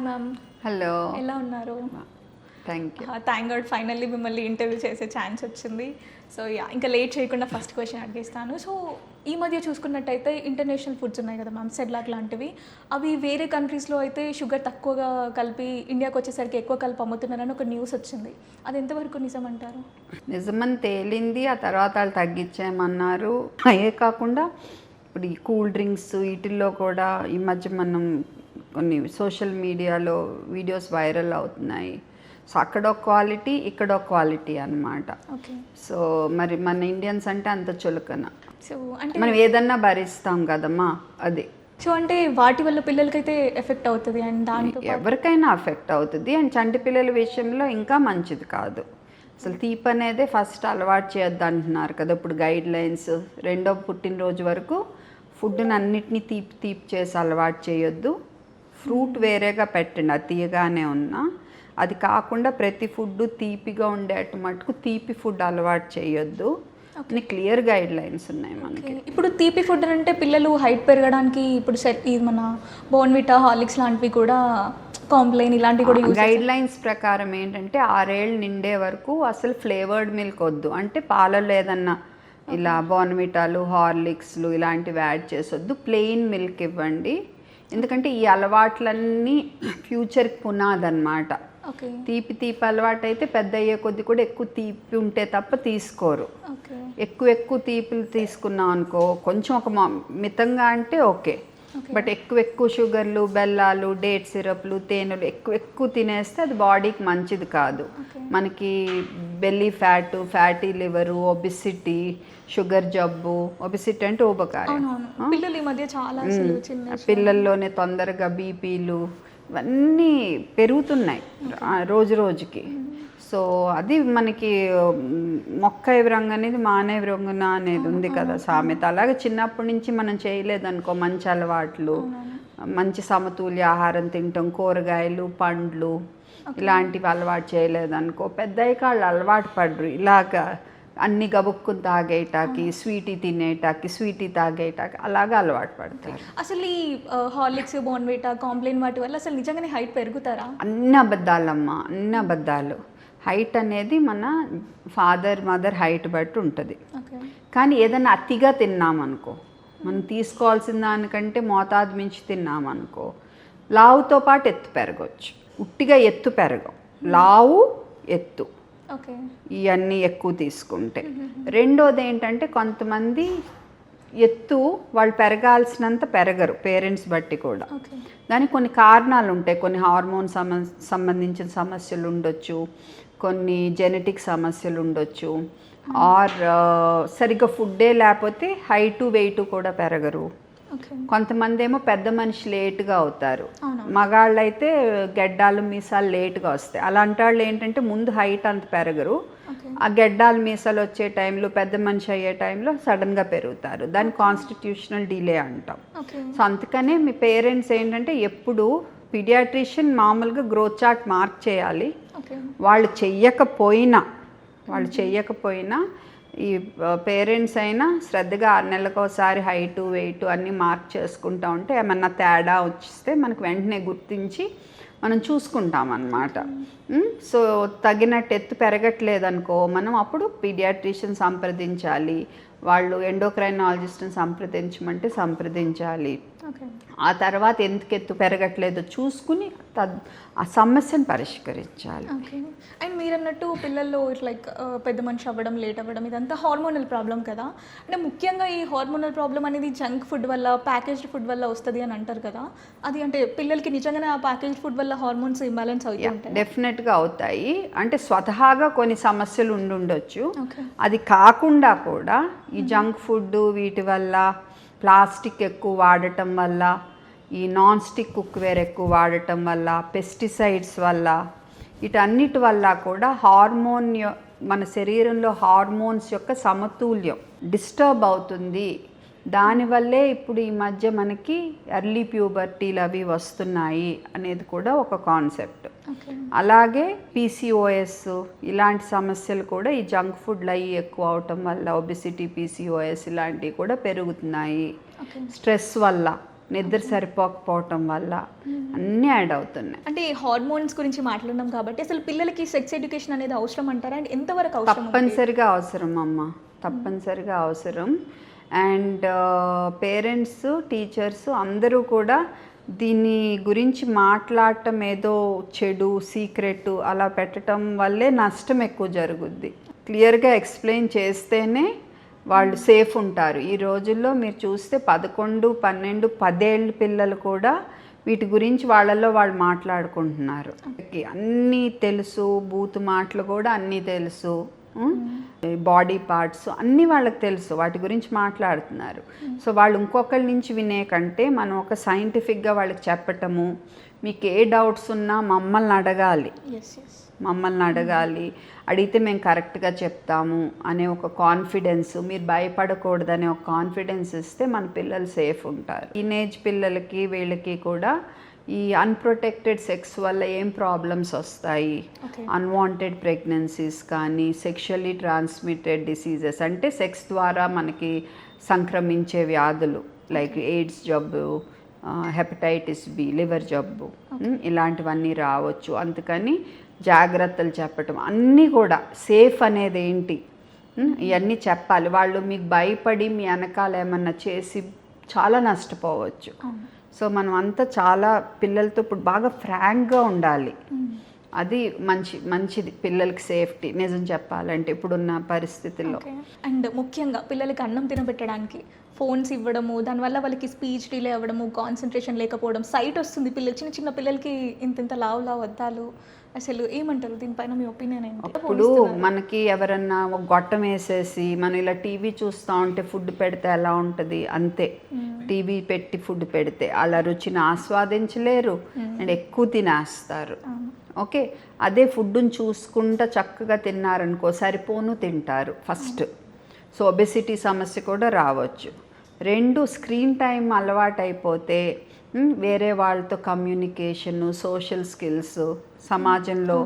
Ma'am. Hello, ఎలా ఉన్నారు? Thank you. Thank God finally మిమ్మల్ని ఇంటర్వ్యూ చేసే ఛాన్స్ వచ్చింది. సో ఇంకా లేట్ చేయకుండా ఫస్ట్ క్వశ్చన్ అడిగిస్తాను. సో ఈ మధ్య చూసుకున్నట్టయితే ఇంటర్నేషనల్ ఫుడ్స్ ఉన్నాయి కదా మ్యామ్, సెర్లాక్ లాంటివి. అవి వేరే కంట్రీస్లో అయితే షుగర్ తక్కువగా కలిపి ఇండియాకి వచ్చేసరికి ఎక్కువ కలిపి అమ్ముతున్నారని ఒక న్యూస్ వచ్చింది. అది ఎంతవరకు నిజం అంటారు? నిజమని తేలింది, ఆ తర్వాత వాళ్ళు తగ్గించేయమన్నారు. అయ్యే కాకుండా ఇప్పుడు ఈ కూల్ డ్రింక్స్ వీటిల్లో కూడా ఈ మధ్య మనం కొన్ని సోషల్ మీడియాలో వీడియోస్ వైరల్ అవుతున్నాయి. సో అక్కడ ఒక క్వాలిటీ, ఇక్కడ ఒక క్వాలిటీ అనమాట. ఓకే. సో మరి మన ఇండియన్స్ అంటే అంత చులకన. సో అంటే మనం ఏదన్నా భరిస్తాం కదమ్మా, అది. సో అంటే వాటి వల్ల పిల్లలకైతే ఎఫెక్ట్ అవుతుంది అండ్ దాంతో ఎవరికైనా అఫెక్ట్ అవుతుంది. అండ్ చంటి పిల్లల విషయంలో ఇంకా మంచిది కాదు. అసలు తీపి అనేదే ఫస్ట్ అలవాటు చేయొద్దు అంటున్నారు కదా ఇప్పుడు గైడ్ లైన్స్. రెండో పుట్టినరోజు వరకు ఫుడ్ని అన్నిటినీ తీపి చేసి అలవాటు చేయొద్దు. ఫ్రూట్ వేరేగా పెట్టండి, అది తీయగానే ఉన్నా. అది కాకుండా ప్రతి ఫుడ్ తీపిగా ఉండేట మటుకు తీపి ఫుడ్ అలవాటు చేయొద్దు అని క్లియర్ గైడ్ లైన్స్ ఉన్నాయి మనకి. ఇప్పుడు తీపి ఫుడ్ అంటే పిల్లలు హైట్ పెరగడానికి ఇప్పుడు ఇది మన బోర్న్విటా, హార్లిక్స్ లాంటివి కూడా, కాంప్లైన్ ఇలాంటివి కూడా గైడ్ లైన్స్ ప్రకారం ఏంటంటే 6 ఏళ్ళు నిండే వరకు అసలు ఫ్లేవర్డ్ మిల్క్ వద్దు. అంటే పాలలో ఏదన్నా ఇలా బోర్న్విటాలు, హార్లిక్స్లు ఇలాంటివి యాడ్ చేసొద్దు. ప్లెయిన్ మిల్క్ ఇవ్వండి. ఎందుకంటే ఈ అలవాట్లన్నీ ఫ్యూచర్కి పునాది అన్నమాట. తీపి అలవాటు అయితే పెద్ద అయ్యే కొద్ది కూడా ఎక్కువ తీపి ఉంటే తప్ప తీసుకోరు. ఎక్కువ తీపిలు తీసుకున్నాం అనుకో, కొంచెం ఒక మితంగా అంటే ఓకే. బట్ ఎక్కువ షుగర్లు, బెల్లాలు, డేట్ సిరప్లు, తేనెలు ఎక్కువ తినేస్తే అది బాడీకి మంచిది కాదు. మనకి belly fat, fatty liver, obesity, sugar జబ్బు. ఒబిసిటీ అంటే ఊబకాయం. పిల్లల్లోనే తొందరగా బీపీలు ఇవన్నీ పెరుగుతున్నాయి రోజుకి. సో అది మనకి మొక్క ఎవరంగ అనేది మానవ రంగున అనేది ఉంది కదా సామెత. అలాగే చిన్నప్పటి నుంచి మనం చేయలేదనుకో మంచి అలవాట్లు, మంచి సమతుల్య ఆహారం తింటాం, కూరగాయలు, పండ్లు ఇలాంటివి అలవాటు చేయలేదనుకో, పెద్దయ్యాక వాళ్ళు అలవాటు పడరు ఇలాగా అన్ని గబుక్కుని తాగేటాకి, స్వీటీ తాగేటాకి అలాగా అలవాటు పడతారు. అసలు ఈ హార్లిక్స్, బోర్న్విటా, కాంప్లైన్ వాటి వల్ల అసలు నిజంగానే హైట్ పెరుగుతారా? అన్ని అబద్ధాలమ్మా, అన్ని అబద్ధాలు. హైట్ అనేది మన ఫాదర్ మదర్ హైట్ బట్టి ఉంటుంది. కానీ ఏదైనా అతిగా తిన్నామనుకో, మనం తీసుకోవాల్సిన దానికంటే మోతాదు మించి తిన్నామనుకో, లావుతో పాటు ఎత్తు పెరగవచ్చు. ఉట్టిగా ఎత్తు పెరగం, లావు ఎత్తు ఇవన్నీ ఎక్కువ తీసుకుంటే. రెండోది ఏంటంటే కొంతమంది ఎత్తు వాళ్ళు పెరగాల్సినంత పెరగరు, పేరెంట్స్ బట్టి కూడా. దానికి కొన్ని కారణాలు ఉంటాయి. కొన్ని హార్మోన్ సంబంధించిన సమస్యలు ఉండొచ్చు, కొన్ని జెనెటిక్ సమస్యలు ఉండొచ్చు, ఆర్ సరిగ్గా ఫుడ్డే లేకపోతే హైటు వెయిట్ కూడా పెరగరు. కొంతమంది ఏమో పెద్ద మనిషి లేటుగా అవుతారు, మగాళ్ళు అయితే గెడ్డాలు మీసాలు లేటుగా వస్తాయి. అలాంటి వాళ్ళు ఏంటంటే ముందు హైట్ అంత పెరగరు, ఆ గెడ్డాలు మీసాలు వచ్చే టైంలో, పెద్ద మనిషి అయ్యే టైంలో సడన్గా పెరుగుతారు. దాన్ని కాన్స్టిట్యూషనల్ డిలే అంటాం. సో అందుకనే మీ పేరెంట్స్ ఏంటంటే ఎప్పుడు పీడియాట్రిషియన్ మామూలుగా గ్రోత్ చార్ట్ మార్క్ చేయాలి. వాళ్ళు చెయ్యకపోయినా ఈ పేరెంట్స్ అయినా శ్రద్ధగా 6 నెలలకోసారి హైటు వెయిట్ అన్నీ మార్క్ చేసుకుంటూ ఉంటే ఏమన్నా తేడా వచ్చిస్తే మనకు వెంటనే గుర్తించి మనం చూసుకుంటాం అన్నమాట. సో తగినట్టు ఎత్తు పెరగట్లేదనుకో, మనం అప్పుడు పీడియాట్రిషియన్ సంప్రదించాలి. వాళ్ళు ఎండోక్రైనాలజిస్ట్ని సంప్రదించాలి. ఆ తర్వాత ఎందుకు ఎత్తు పెరగట్లేదో చూసుకుని ఆ సమస్యను పరిష్కరించాలి. అండ్ మీరు అన్నట్టు పిల్లల్లో లైక్ పెద్ద మనిషి అవ్వడం, లేట్ అవ్వడం ఇదంతా హార్మోనల్ ప్రాబ్లం కదా. అంటే ముఖ్యంగా ఈ హార్మోనల్ ప్రాబ్లం అనేది జంక్ ఫుడ్ వల్ల, ప్యాకేజ్డ్ ఫుడ్ వల్ల వస్తుంది అని అంటారు కదా. అది అంటే పిల్లలకి నిజంగానే ఆ ప్యాకేజ్డ్ ఫుడ్ వల్ల హార్మోన్స్ ఇంబ్యాలెన్స్ అవుతాయి? డెఫినెట్గా అవుతాయి. అంటే స్వతహాగా కొన్ని సమస్యలు ఉండొచ్చు. అది కాకుండా కూడా ఈ జంక్ ఫుడ్ వీటి వల్ల, ప్లాస్టిక్ ఎక్కువ వాడటం వల్ల, ఈ నాన్ స్టిక్ కుక్వేర్ ఎక్కువ వాడటం వల్ల, పెస్టిసైడ్స్ వల్ల, వీటన్నిటి వల్ల కూడా మన శరీరంలో హార్మోన్స్ యొక్క సమతుల్యం డిస్టర్బ్ అవుతుంది. దానివల్లే ఇప్పుడు ఈ మధ్య మనకి ఎర్లీ ప్యూబర్టీలు అవి వస్తున్నాయి అనేది కూడా ఒక కాన్సెప్ట్. అలాగే PCOS ఇలాంటి సమస్యలు కూడా ఈ జంక్ ఫుడ్లు అవి ఎక్కువ అవటం వల్ల ఒబిసిటీ, PCOS ఇలాంటివి కూడా పెరుగుతున్నాయి. స్ట్రెస్ వల్ల నిద్ర సరిపోకపోవటం వల్ల అన్నీ యాడ్ అవుతున్నాయి. అంటే హార్మోన్స్ గురించి మాట్లాడినాం కాబట్టి అసలు పిల్లలకి సెక్స్ ఎడ్యుకేషన్ అనేది అవసరం అంటారా? అండ్ ఎంతవరకు అవసరం? తప్పనిసరిగా అవసరం అమ్మ, తప్పనిసరిగా అవసరం. అండ్ పేరెంట్స్, టీచర్స్ అందరూ కూడా దీని గురించి మాట్లాడటం ఏదో చెడు సీక్రెట్ అలా పెట్టడం వల్లే నష్టం ఎక్కువ జరుగుద్ది. క్లియర్గా ఎక్స్ప్లెయిన్ చేస్తేనే వాళ్ళు సేఫ్ ఉంటారు. ఈ రోజుల్లో మీరు చూస్తే 11, 12, 10 ఏళ్ళ పిల్లలు కూడా వీటి గురించి వాళ్ళల్లో వాళ్ళు మాట్లాడుకుంటున్నారు. అన్నీ తెలుసు, బూతు మాటలు కూడా అన్నీ తెలుసు, బాడీ పార్ట్స్ అన్నీ వాళ్ళకి తెలుసు, వాటి గురించి మాట్లాడుతున్నారు. సో వాళ్ళు ఇంకొకరి నుంచి వినే కంటే మనం ఒక సైంటిఫిక్గా వాళ్ళకి చెప్పటము, మీకు ఏ డౌట్స్ ఉన్నా మమ్మల్ని అడగాలి, అడిగితే మేము కరెక్ట్గా చెప్తాము అనే ఒక కాన్ఫిడెన్స్, మీరు భయపడకూడదనే ఒక కాన్ఫిడెన్స్ ఇస్తే మన పిల్లలు సేఫ్ ఉంటారు. టీనేజ్ పిల్లలకి వీళ్ళకి కూడా ఈ అన్ప్రొటెక్టెడ్ సెక్స్ వల్ల ఏం ప్రాబ్లమ్స్ వస్తాయి, అన్వాంటెడ్ ప్రెగ్నెన్సీస్ కానీ, సెక్షువల్లీ ట్రాన్స్మిటెడ్ డిసీజెస్ అంటే సెక్స్ ద్వారా మనకి సంక్రమించే వ్యాధులు లైక్ ఎయిడ్స్ జబ్బు, హెపటైటిస్ బి, లివర్ జబ్బు, ఇలాంటివన్నీ రావచ్చు. అందుకని జాగ్రత్తలు చెప్పటం అన్నీ కూడా సేఫ్ అనేది ఏంటి ఇవన్నీ చెప్పాలి. వాళ్ళు మీకు భయపడి మీ వెనకాల ఏమన్నా చేసి చాలా నష్టపోవచ్చు. సో మనం అంతా చాలా పిల్లలతో ఇప్పుడు బాగా ఫ్రాంక్గా ఉండాలి. అది మంచిది పిల్లలకి సేఫ్టీ, నిజం చెప్పాలంటే ఇప్పుడున్న పరిస్థితుల్లో. అండ్ ముఖ్యంగా పిల్లలకి అన్నం తినబెట్టడానికి ఫోన్స్ ఇవ్వడము, దానివల్ల వాళ్ళకి స్పీచ్ డిలే అవ్వడము, కాన్సన్ట్రేషన్ లేకపోవడం, సైట్ వస్తుంది పిల్లలు, చిన్న పిల్లలకి ఇంత లావు వద్దాలు, అసలు ఏమంటారు దీనిపైన మీ ఒపీనియన్ ఏంటి? ఇప్పుడు మనకి ఎవరన్నా ఒక గొట్టం వేసేసి మనం ఇలా టీవీ చూస్తూ ఉంటే ఫుడ్ పెడితే ఎలా ఉంటుంది అంతే. టీవీ పెట్టి ఫుడ్ పెడితే అలా రుచిని ఆస్వాదించలేరు అండ్ ఎక్కువ తినేస్తారు. ఓకే, అదే ఫుడ్ని చూసుకుంటా చక్కగా తిన్నారనుకో సరిపోను తింటారు ఫస్ట్. సో ఒబెసిటీ సమస్య కూడా రావచ్చు. 2 స్క్రీన్ టైం అలవాటు అయిపోతే వేరే వాళ్ళతో కమ్యూనికేషను, సోషల్ స్కిల్స్, సమాజంలో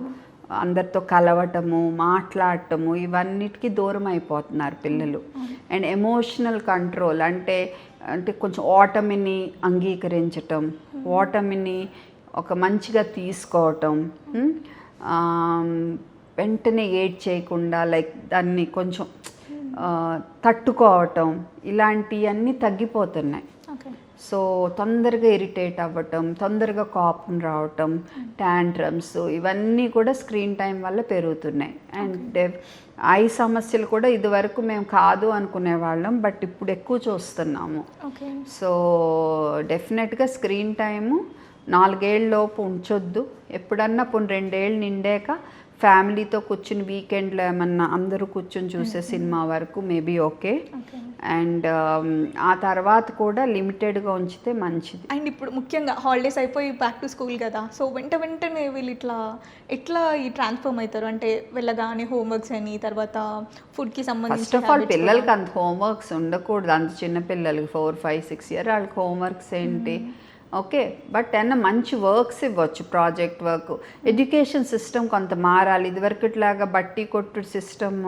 అందరితో కలవటము, మాట్లాడటము ఇవన్నిటికీ దూరం అయిపోతున్నారు పిల్లలు. అండ్ ఎమోషనల్ కంట్రోల్ అంటే కొంచెం ఓటమిని అంగీకరించటం, ఓటమిని ఒక మంచిగా తీసుకోవటం, వెంటనే ఏడ్ చేయకుండా లైక్ దాన్ని కొంచెం తట్టుకోవటం, ఇలాంటివన్నీ తగ్గిపోతున్నాయి. సో తొందరగా ఇరిటేట్ అవ్వటం, తొందరగా కోపం రావటం, టాంట్రమ్స్ ఇవన్నీ కూడా స్క్రీన్ టైం వల్ల పెరుగుతున్నాయి. అండ్ ఐ సమస్యలు కూడా ఇదివరకు మేము కాదు అనుకునేవాళ్ళం, బట్ ఇప్పుడు ఎక్కువ చూస్తున్నాము. సో డెఫినెట్గా స్క్రీన్ టైము 4 ఏళ్ళలోపు ఉంచొద్దు. ఎప్పుడన్నా 2 ఏళ్ళు నిండాక ఫ్యామిలీతో కూర్చుని వీకెండ్లో ఏమన్నా అందరూ కూర్చొని చూసే సినిమా వరకు మేబీ ఓకే. అండ్ ఆ తర్వాత కూడా లిమిటెడ్గా ఉంచితే మంచిది. అండ్ ఇప్పుడు ముఖ్యంగా హాలిడేస్ అయిపోయి బ్యాక్ టు స్కూల్ కదా, సో వెంటనే వీళ్ళు ఎట్లా ఈ ట్రాన్స్ఫార్మ్ అవుతారు అంటే వెళ్ళగానే హోంవర్క్స్ అని, తర్వాత ఫుడ్కి సంబంధించి ఫస్ట్ ఆఫ్ ఆల్ పిల్లలకి అంత హోంవర్క్స్ ఉండకూడదు. అంత చిన్న పిల్లలకి 4, 5, 6 ఇయర్ వాళ్ళకి హోంవర్క్స్ ఏంటి? ఓకే, బట్ అన్న మంచి వర్క్స్ ఇవ్వచ్చు, ప్రాజెక్ట్ వర్క్. ఎడ్యుకేషన్ సిస్టమ్ కొంత మారాలి. ఇదివరకులాగా బట్టి కొట్టు సిస్టమ్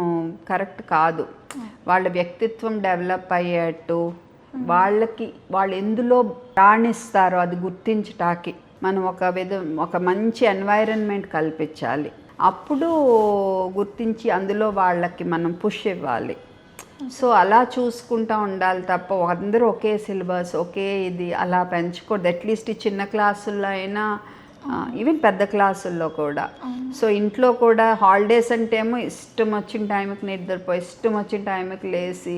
కరెక్ట్ కాదు. వాళ్ళ వ్యక్తిత్వం డెవలప్ అయ్యేట్టు వాళ్ళు ఎందులో రాణిస్తారో అది గుర్తించటానికి మనం ఒక మంచి ఎన్వైరన్మెంట్ కల్పించాలి. అప్పుడు గుర్తించి అందులో వాళ్ళకి మనం పుష్ ఇవ్వాలి. సో అలా చూసుకుంటూ ఉండాలి తప్ప అందరూ ఒకే సిలబస్ ఒకే ఇది అలా పెంచకూడదు. అట్లీస్ట్ ఈ చిన్న క్లాసుల్లో అయినా, ఈవెన్ పెద్ద క్లాసుల్లో కూడా. సో ఇంట్లో కూడా హాలిడేస్ అంటే ఏమో ఇష్టం వచ్చిన టైంకి నిద్రపోయి ఇష్టం వచ్చిన టైంకి లేచి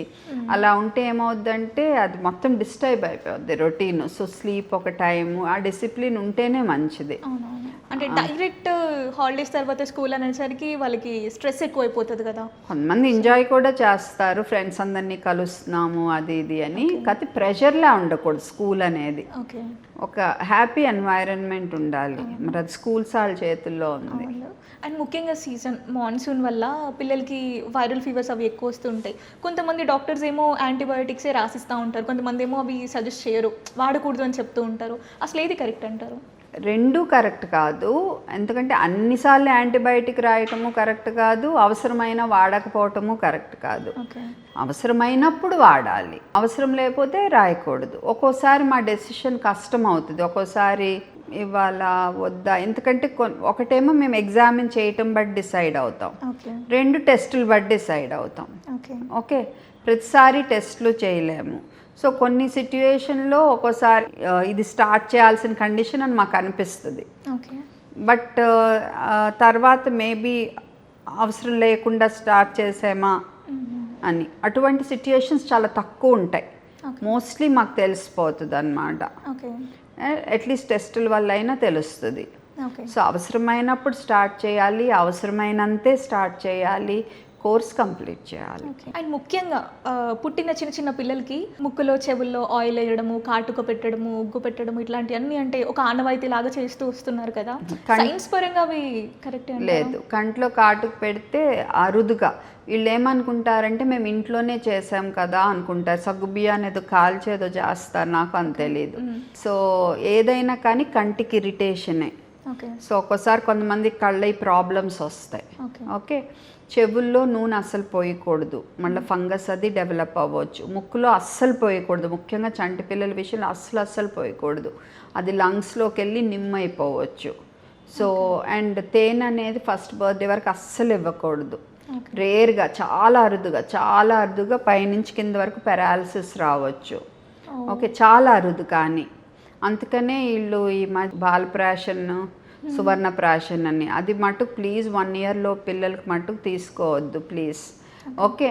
అలా ఉంటే ఏమవుద్దంటే అది మొత్తం డిస్టర్బ్ అయిపోద్ది రొటీన్. సో స్లీప్ ఒక టైము, ఆ డిసిప్లిన్ ఉంటేనే మంచిది. అంటే డైరెక్ట్ హాలిడేస్ తర్వాత స్కూల్ అనేసరికి వాళ్ళకి స్ట్రెస్ ఎక్కువైపోతుంది కదా. కొంతమంది ఎంజాయ్ కూడా చేస్తారు, ఫ్రెండ్స్ అందరినీ కలుస్తున్నాము అది ఇది అని. కాకపోతే ప్రెషర్లా ఉండకూడదు స్కూల్ అనేది. ఒక హ్యాపీ ఎన్వైరన్మెంట్ ఉండాలి. మరి అది స్కూల్స్ వాళ్ళ చేతుల్లో ఉంది. అండ్ ముఖ్యంగా సీజన్ మాన్సూన్ వల్ల పిల్లలకి వైరల్ ఫీవర్స్ అవి ఎక్కువ వస్తుంటాయి. కొంతమంది డాక్టర్స్ ఏమో యాంటీబయాటిక్సే రాసిస్తూ ఉంటారు, కొంతమంది ఏమో అవి సజెస్ట్ చేయరు, వాడకూడదు అని చెప్తూ ఉంటారు. అసలు ఏది కరెక్ట్ అంటారు? రెండూ కరెక్ట్ కాదు. ఎందుకంటే అన్నిసార్లు యాంటీబయాటిక్ రాయటము కరెక్ట్ కాదు, అవసరమైన వాడకపోవటము కరెక్ట్ కాదు. ఓకే. అవసరమైనప్పుడు వాడాలి, అవసరం లేకపోతే రాయకూడదు. ఒక్కోసారి మా డెసిషన్ కష్టం అవుతుంది, ఒక్కోసారి ఇవాళ వద్దా. ఎందుకంటే ఒకటేమో మేము ఎగ్జామిన్ చేయటం బట్టి డిసైడ్ అవుతాం, ఓకే. 2 టెస్టులు బట్టి డిసైడ్ అవుతాం. ఓకే. ఓకే, ప్రతిసారి టెస్టులు చేయలేము. సో కొన్ని సిట్యుయేషన్లో ఒక్కోసారి ఇది స్టార్ట్ చేయాల్సిన కండిషన్ అని మాకు అనిపిస్తుంది, ఓకే. బట్ తర్వాత మేబీ అవసరం లేకుండా స్టార్ట్ చేసామా అని. అటువంటి సిట్యుయేషన్స్ చాలా తక్కువ ఉంటాయి, మోస్ట్లీ మాకు తెలిసిపోతుంది అన్నమాట. ఓకే. అట్లీస్ట్ టెస్టుల వల్ల అయినా తెలుస్తుంది. ఓకే. సో అవసరమైనప్పుడు స్టార్ట్ చేయాలి, అవసరమైనంతే స్టార్ట్ చేయాలి, కోర్స్ కంప్లీట్ చేయాలి. అండ్ ముఖ్యంగా పుట్టిన చిన్న చిన్న పిల్లలకి ముక్కులో చెవుల్లో ఆయిల్ వేయడము, కాటుక పెట్టడము, ఉగ్గు పెట్టడము, ఇట్లాంటివన్నీ అంటే ఒక ఆనవాయితీ లాగా చేస్తూ వస్తున్నారు కదా, సైన్స్ పరంగా అవి కరెక్ట్ లేదు. కంట్లో కాటుకు పెడితే అరుదుగా వీళ్ళు ఏమనుకుంటారంటే మేము ఇంట్లోనే చేసాం కదా అనుకుంటారు. సగ్గుబియ్యాన్ని ఏదో కాల్చేదో చేస్తారు, నాకు అంత తెలీదు. సో ఏదైనా కానీ కంటికి ఇరిటేషనే. సో ఒక్కోసారి కొంతమంది కళ్ళ ప్రాబ్లమ్స్ వస్తాయి. ఓకే, చెవుల్లో నూనె అస్సలు పోయకూడదు, మళ్ళీ ఫంగస్ అది డెవలప్ అవ్వచ్చు. ముక్కులో అస్సలు పోయకూడదు, ముఖ్యంగా చంటి పిల్లల విషయంలో అస్సలు పోయకూడదు, అది లంగ్స్లోకి వెళ్ళి నిమ్మైపోవచ్చు. సో అండ్ తేనె అనేది ఫస్ట్ బర్త్డే వరకు అస్సలు ఇవ్వకూడదు. రేర్గా, చాలా అరుదుగా పైనుంచి కింద వరకు పెరాలసిస్ రావచ్చు. ఓకే, చాలా అరుదు. కానీ అందుకనే వీళ్ళు ఈ బాలప్రాషన్, సువర్ణప్రాషన్ అని అది మటుకు ప్లీజ్ 1 yearలో పిల్లలకి మటుకు తీసుకోవద్దు ప్లీజ్. ఓకే,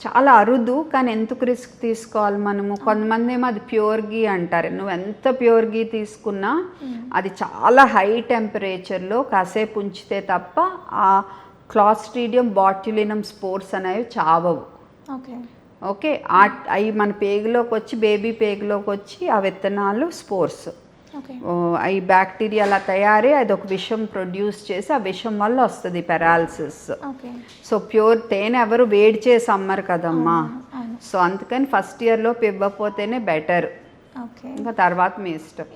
చాలా అరుదు, కానీ ఎందుకు రిస్క్ తీసుకోవాలి మనము? కొంతమంది ఏమో అది ప్యూర్ గీ అంటారు. నువ్వు ఎంత ప్యూర్ గీ తీసుకున్నా అది చాలా హై టెంపరేచర్లో కాసేపు ఉంచితే తప్ప ఆ క్లాస్ట్రీడియం బాట్యులినం స్పోర్స్ అనేవి చావవు. ఓకే, అవి మన పేగులోకి వచ్చి, బేబీ పేగులోకి వచ్చి ఆ విత్తనాలు స్పోర్స్ అవి బ్యాక్టీరియా అలా తయారై అది ఒక విషం ప్రొడ్యూస్ చేసి ఆ విషం వల్ల వస్తుంది పెరాలసిస్. సో ప్యూర్ తేనె ఎవరు వేడి చేసి అమ్మరు కదమ్మా. సో అందుకని ఫస్ట్ ఇయర్లో ఇవ్వకపోతేనే బెటర్, ఇంకా తర్వాత మీ ఇష్టం.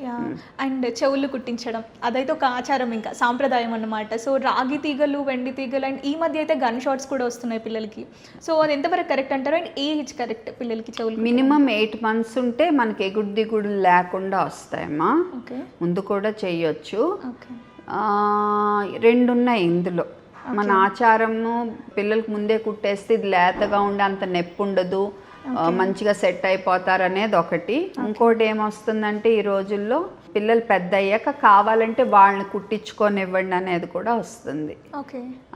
అండ్ చెవులు కుట్టించడం అదైతే ఒక ఆచారం, ఇంకా సాంప్రదాయం అన్నమాట. సో రాగి తీగలు, వెండి తీగలు, అండ్ ఈ మధ్య అయితే గన్ షాట్స్ కూడా వస్తున్నాయి పిల్లలకి. సో అది ఎంతవరకు కరెక్ట్ అంటారు? అండ్ ఏజ్ కరెక్ట్ పిల్లలకి చెవులు? మినిమం 8 months ఉంటే మనకి ఎగుడు దిగుడు లేకుండా వస్తాయమ్మా. ముందు కూడా చెయ్యొచ్చు. 2 ఉన్నాయి ఇందులో. మన ఆచారము పిల్లలకి ముందే కుట్టేస్తే ఇది లేతగా ఉండి అంత నొప్పి ఉండదు, మంచిగా సెట్ అయిపోతారు అనేది ఒకటి. ఇంకోటి ఏమొస్తుందంటే ఈ రోజుల్లో పిల్లలు పెద్ద అయ్యాక కావాలంటే వాళ్ళని కుట్టించుకొని ఇవ్వండి అనేది కూడా వస్తుంది.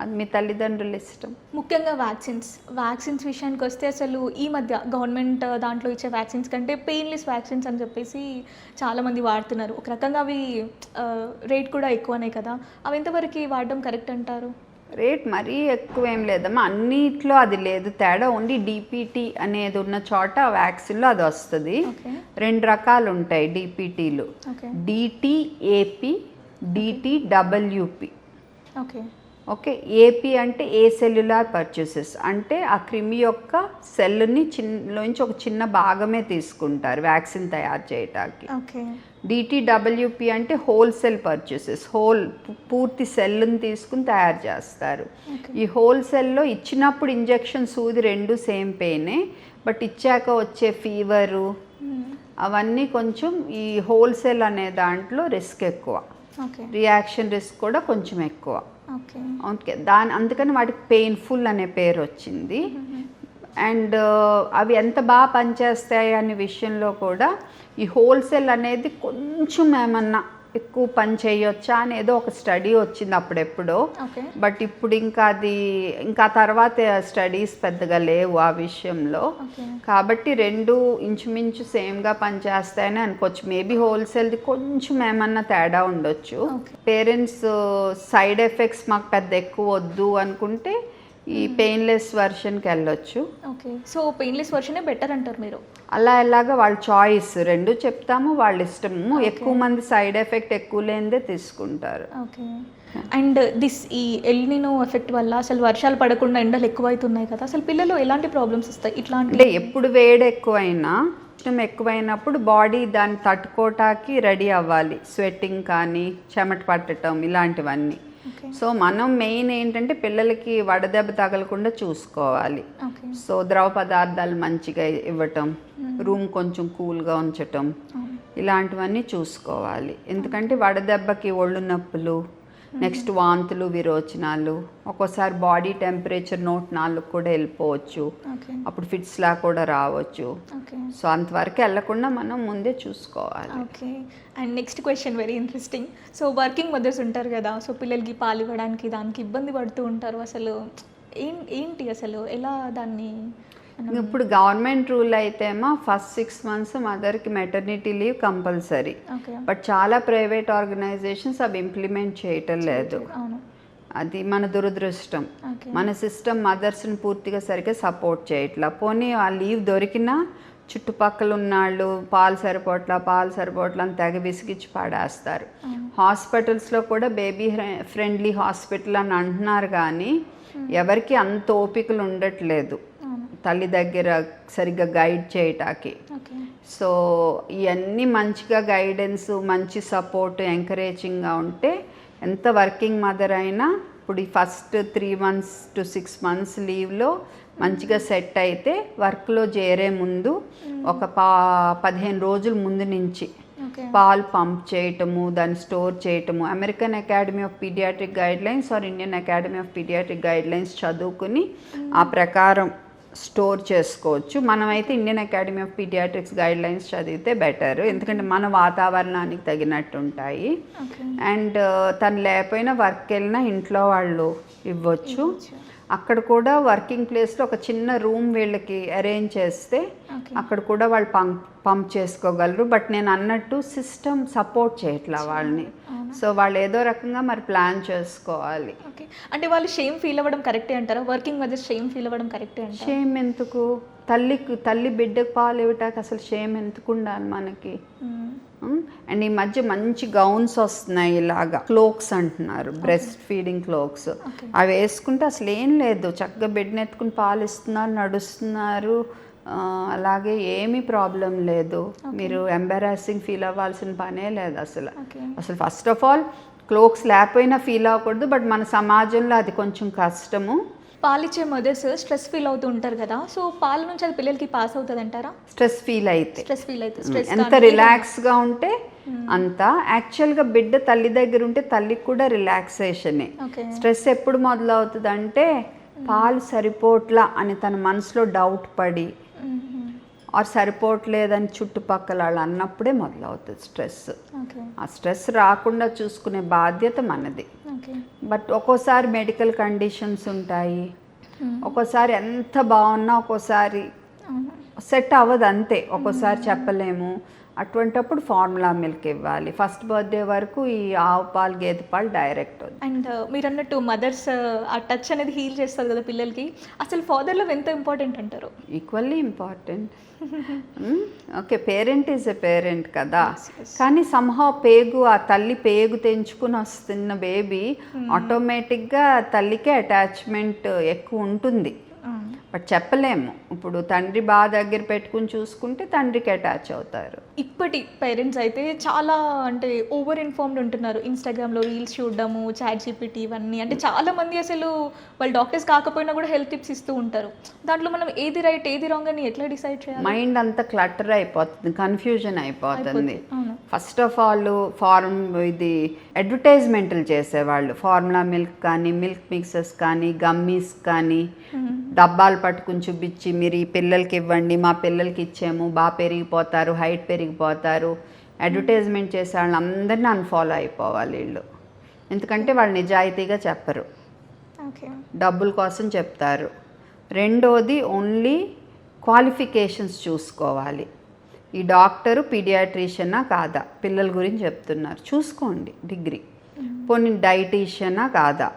అది మీ తల్లిదండ్రుల ఇష్టం. ముఖ్యంగా వ్యాక్సిన్స్ విషయానికి వస్తే అసలు ఈ మధ్య గవర్నమెంట్ దాంట్లో ఇచ్చే వ్యాక్సిన్స్ కంటే పెయిన్లెస్ వ్యాక్సిన్స్ అని చెప్పేసి చాలామంది వాడుతున్నారు. ఒక రకంగా అవి రేట్ కూడా ఎక్కువనే కదా, అవి ఎంతవరకు వాడడం కరెక్ట్ అంటారు? రేట్ మరీ ఎక్కువ ఏం లేదమ్మా, అన్నిట్లో అది లేదు తేడా. ఓన్లీ డిపిటీ అనేది ఉన్న చోట వ్యాక్సిన్లో అది వస్తుంది. 2 రకాలు ఉంటాయి డిపిటీలు, డిటిఏపి, డిటిడబ్ల్యూపి. ఓకే, ఏపీ అంటే ఏ సెల్యులార్ పర్చేసెస్, అంటే ఆ క్రిమి యొక్క సెల్ని లోంచి ఒక చిన్న భాగమే తీసుకుంటారు వ్యాక్సిన్ తయారు చేయటానికి. డిటిడబ్ల్యూపి అంటే హోల్సేల్ పర్చేసెస్, పూర్తి సెల్ని తీసుకుని తయారు చేస్తారు. ఈ హోల్సేల్లో ఇచ్చినప్పుడు ఇంజెక్షన్, సూది 2 సేమ్ పెయినే, బట్ ఇచ్చాక వచ్చే ఫీవరు అవన్నీ కొంచెం ఈ హోల్సేల్ అనే దాంట్లో రిస్క్ ఎక్కువ, రియాక్షన్ రిస్క్ కూడా కొంచెం ఎక్కువ. ఓకే, అందుకని వాటికి పెయిన్ఫుల్ అనే పేరు వచ్చింది. అండ్ అవి ఎంత బాగా పనిచేస్తాయి అనే విషయంలో కూడా ఈ హోల్సేల్ అనేది కొంచెం ఏమన్నా ఎక్కువ పని చేయొచ్చా అని ఏదో ఒక స్టడీ వచ్చింది అప్పుడెప్పుడో, బట్ ఇప్పుడు ఇంకా తర్వాత స్టడీస్ పెద్దగా లేవు ఆ విషయంలో. కాబట్టి 2 ఇంచుమించు సేమ్గా పనిచేస్తాయని అనుకోవచ్చు. మేబీ హోల్సేల్ది కొంచెం ఏమన్నా తేడా ఉండొచ్చు. పేరెంట్స్ సైడ్ ఎఫెక్ట్స్ మాకు పెద్ద ఎక్కువ వద్దు అనుకుంటే ఈ పెయిన్లెస్ వర్షన్కి వెళ్ళొచ్చు. సో పెయిన్లెస్ వర్షనే బెటర్ అంటారు మీరు? ఎలాగా వాళ్ళ చాయిస్, 2 చెప్తాము, వాళ్ళ ఇష్టము. ఎక్కువ మంది సైడ్ ఎఫెక్ట్ ఎక్కువ లేనిదే తీసుకుంటారు. అండ్ ఈ ఎల్నినో ఎఫెక్ట్ వల్ల అసలు వర్షాలు పడకుండా ఎండలు ఎక్కువ అవుతున్నాయి కదా, అసలు పిల్లలు ఎలాంటి ప్రాబ్లమ్స్ వస్తాయి ఇట్లాంటి? ఎప్పుడు వేడి ఎక్కువైనా ఉష్ణం ఎక్కువైనప్పుడు బాడీ దాన్ని తట్టుకోవటానికి రెడీ అవ్వాలి, స్వెట్టింగ్ కానీ చెమట పట్టడం ఇలాంటివన్నీ. సో మనం మెయిన్ ఏంటంటే పిల్లలకి వడదెబ్బ తగలకుండా చూసుకోవాలి. సో ద్రవ పదార్థాలు మంచిగా ఇవ్వటం, రూమ్ కొంచెం కూల్గా ఉంచటం, ఇలాంటివన్నీ చూసుకోవాలి. ఎందుకంటే వడదెబ్బకి ఒళ్ళు నొప్పులు, నెక్స్ట్ వాంతులు, విరోచనాలు, ఒక్కోసారి బాడీ టెంపరేచర్ 104 కూడా వెళ్ళిపోవచ్చు, అప్పుడు ఫిట్స్లా కూడా రావచ్చు. సో అంతవరకు వెళ్ళకుండా మనం ముందే చూసుకోవాలి. Okay. And next question very interesting. So working mothers ఉంటారు కదా, సో పిల్లలకి పాలు ఇవ్వడానికి దానికి ఇబ్బంది పడుతూ ఉంటారు. అసలు ఏంటి అసలు ఎలా దాన్ని? ఇప్పుడు గవర్నమెంట్ రూల్ అయితేమో ఫస్ట్ 6 months మదర్కి మెటర్నిటీ లీవ్ కంపల్సరీ. బట్ చాలా ప్రైవేట్ ఆర్గనైజేషన్స్ అవి ఇంప్లిమెంట్ చేయటం లేదు. అది మన దురదృష్టం. మన సిస్టమ్ మదర్స్ని పూర్తిగా సరిగ్గా సపోర్ట్ చేయట్లా. పోనీ ఆ లీవ్ దొరికినా చుట్టుపక్కల ఉన్నాళ్ళు పాలు సరిపోట్లా అని తెగ విసిగిచ్చి పడేస్తారు. హాస్పిటల్స్లో కూడా బేబీ ఫ్రెండ్లీ హాస్పిటల్ అని అంటున్నారు, కానీ ఎవరికి అంత ఓపికలు ఉండట్లేదు తల్లి దగ్గర సరిగ్గా గైడ్ చేయటానికి. సో ఇవన్నీ మంచిగా గైడెన్స్, మంచి సపోర్ట్, ఎంకరేజింగ్గా ఉంటే ఎంత వర్కింగ్ మదర్ అయినా ఇప్పుడు ఈ ఫస్ట్ 3 months to 6 months లీవ్లో మంచిగా సెట్ అయితే వర్క్లో చేరే ముందు ఒక 15 రోజుల ముందు నుంచి పాలు పంప్ చేయటము, దాన్ని స్టోర్ చేయటము, American academy of pediatric guidelines or Indian academy of pediatric guidelines చదువుకుని ఆ ప్రకారం స్టోర్ చేసుకోవచ్చు. మనమైతే Indian academy of pediatrics guidelines చదివితే బెటర్, ఎందుకంటే మన వాతావరణానికి తగినట్టు ఉంటాయి. అండ్ తను లేకపోయినా వర్క్ వెళ్ళినా ఇంట్లో వాళ్ళు ఇవ్వచ్చు. అక్కడ కూడా వర్కింగ్ ప్లేస్లో ఒక చిన్న రూమ్ వీళ్ళకి అరేంజ్ చేస్తే అక్కడ కూడా వాళ్ళు పంప్ చేసుకోగలరు. బట్ నేను అన్నట్టు సిస్టమ్ సపోర్ట్ చేయట్లా వాళ్ళని. సో వాళ్ళు ఏదో రకంగా మరి ప్లాన్ చేసుకోవాలి. అంటే వాళ్ళు షేమ్ ఫీల్ అవ్వడం కరెక్టే అంటారా? వర్కింగ్ మదర్ షేమ్ ఫీల్ అవ్వడం కరెక్టే అంటారా? షేమ్ ఎందుకు? తల్లి బిడ్డకు పాలు ఇవ్వటానికి అసలు షేమ్ ఎందుకు ఉండాలి మనకి? అండ్ ఈ మధ్య మంచి గౌన్స్ వస్తున్నాయి, ఇలాగా క్లోక్స్ అంటున్నారు, బ్రెస్ట్ ఫీడింగ్ క్లోక్స్. అవి వేసుకుంటే అసలు ఏం లేదు, చక్కగా బిడ్డను ఎత్తుకుని పాలు ఇస్తున్నారు, నడుస్తున్నారు, అలాగే ఏమీ ప్రాబ్లం లేదు. మీరు ఎంబారాసింగ్ ఫీల్ అవ్వాల్సిన పనే లేదు అసలు. ఫస్ట్ ఆఫ్ ఆల్ క్లోక్స్ లేకపోయినా ఫీల్ అవ్వకూడదు, బట్ మన సమాజంలో అది కొంచెం కష్టము. పాలిచ్చే మదర్స్ స్ట్రెస్ ఫీల్ అవుతూ ఉంటారు కదా, సో పాల నుంచి అది పిల్లలకి పాస్ అవుతుంది అంటారా? స్ట్రెస్ ఫీల్ అయితే ఎంత రిలాక్స్గా ఉంటే అంత. యాక్చువల్గా బిడ్డ తల్లి దగ్గర ఉంటే తల్లికి కూడా రిలాక్సేషనే. స్ట్రెస్ ఎప్పుడు మొదలవుతుంది అంటే పాలు సరిపోట్లా అని తన మనసులో డౌట్ పడి ఆర్ సరిపోవట్లేదని చుట్టుపక్కల వాళ్ళు అన్నప్పుడే మొదలవుతుంది స్ట్రెస్. ఆ స్ట్రెస్ రాకుండా చూసుకునే బాధ్యత మనది. బట్ ఒక్కోసారి మెడికల్ కండిషన్స్ ఉంటాయి, ఒక్కోసారి ఎంత బాగున్నా ఒక్కోసారి సెట్ అవ్వదు, అంతే. ఒక్కోసారి చెప్పలేము. అటువంటప్పుడు ఫార్ములా మిల్క్ ఇవ్వాలి. ఫస్ట్ బర్త్డే వరకు ఈ ఆవు పాలు, గేదె పాలు డైరెక్ట్. అండ్ మీరు అన్నట్టు మదర్స్ ఆ టచ్ అనేది హీల్ చేస్తారు కదా పిల్లలకి, అసలు ఫాదర్ లవ్ ఎంత ఇంపార్టెంట్ అంటారు? Equally important. Okay, parent is a parent కదా, కానీ సంహౌ ఆ తల్లి పేగు తెంచుకుని వస్తున్న బేబీ ఆటోమేటిక్గా తల్లికే అటాచ్మెంట్ ఎక్కువ ఉంటుంది. బట్ చెప్పలేము. ఇప్పుడు తండ్రి బాగా దగ్గర పెట్టుకుని చూసుకుంటే తండ్రికి అటాచ్ అవుతారు. ఇప్పటి పేరెంట్స్ అయితే చాలా అంటే ఓవర్ ఇన్ఫార్మ్డ్ ఉంటున్నారు. ఇన్స్టాగ్రామ్లో రీల్స్ చూడడము, ChatGPT ఇవన్నీ. అంటే చాలా మంది అసలు వాళ్ళు డాక్టర్స్ కాకపోయినా కూడా హెల్త్ టిప్స్ ఇస్తూ ఉంటారు. దాంట్లో మనం ఏది రైట్ ఏది రాంగ్ అని ఎట్లా డిసైడ్ చేయాలి? మైండ్ అంతా క్లటర్ అయిపోతుంది, కన్ఫ్యూజన్ అయిపోతుంది. ఫస్ట్ ఆఫ్ ఆల్ ఇది అడ్వర్టైజ్మెంట్లు చేసేవాళ్ళు, ఫార్ములా మిల్క్ కానీ, మిల్క్ మిక్సెస్ కానీ, గమ్మీస్ కానీ డబ్బాలు పట్టుకుని చూపించి మీరు ఈ పిల్లలకి ఇవ్వండి, మా పిల్లలకి ఇచ్చాము, బాగా పెరిగిపోతారు, హైట్ పెరిగిపోతారు. అడ్వర్టైజ్మెంట్ చేసే వాళ్ళని అందరినీ అన్ఫాలో అయిపోవాలి వీళ్ళు. ఎందుకంటే వాళ్ళు నిజాయితీగా చెప్పరు, డబ్బుల కోసం చెప్తారు. రెండోది ఓన్లీ క్వాలిఫికేషన్స్ చూసుకోవాలి. ఈ డాక్టరు పీడియాట్రిషియనా కాదా, పిల్లల గురించి చెప్తున్నారు చూసుకోండి, డిగ్రీ. పోనీ డైటీషియనా కాదా,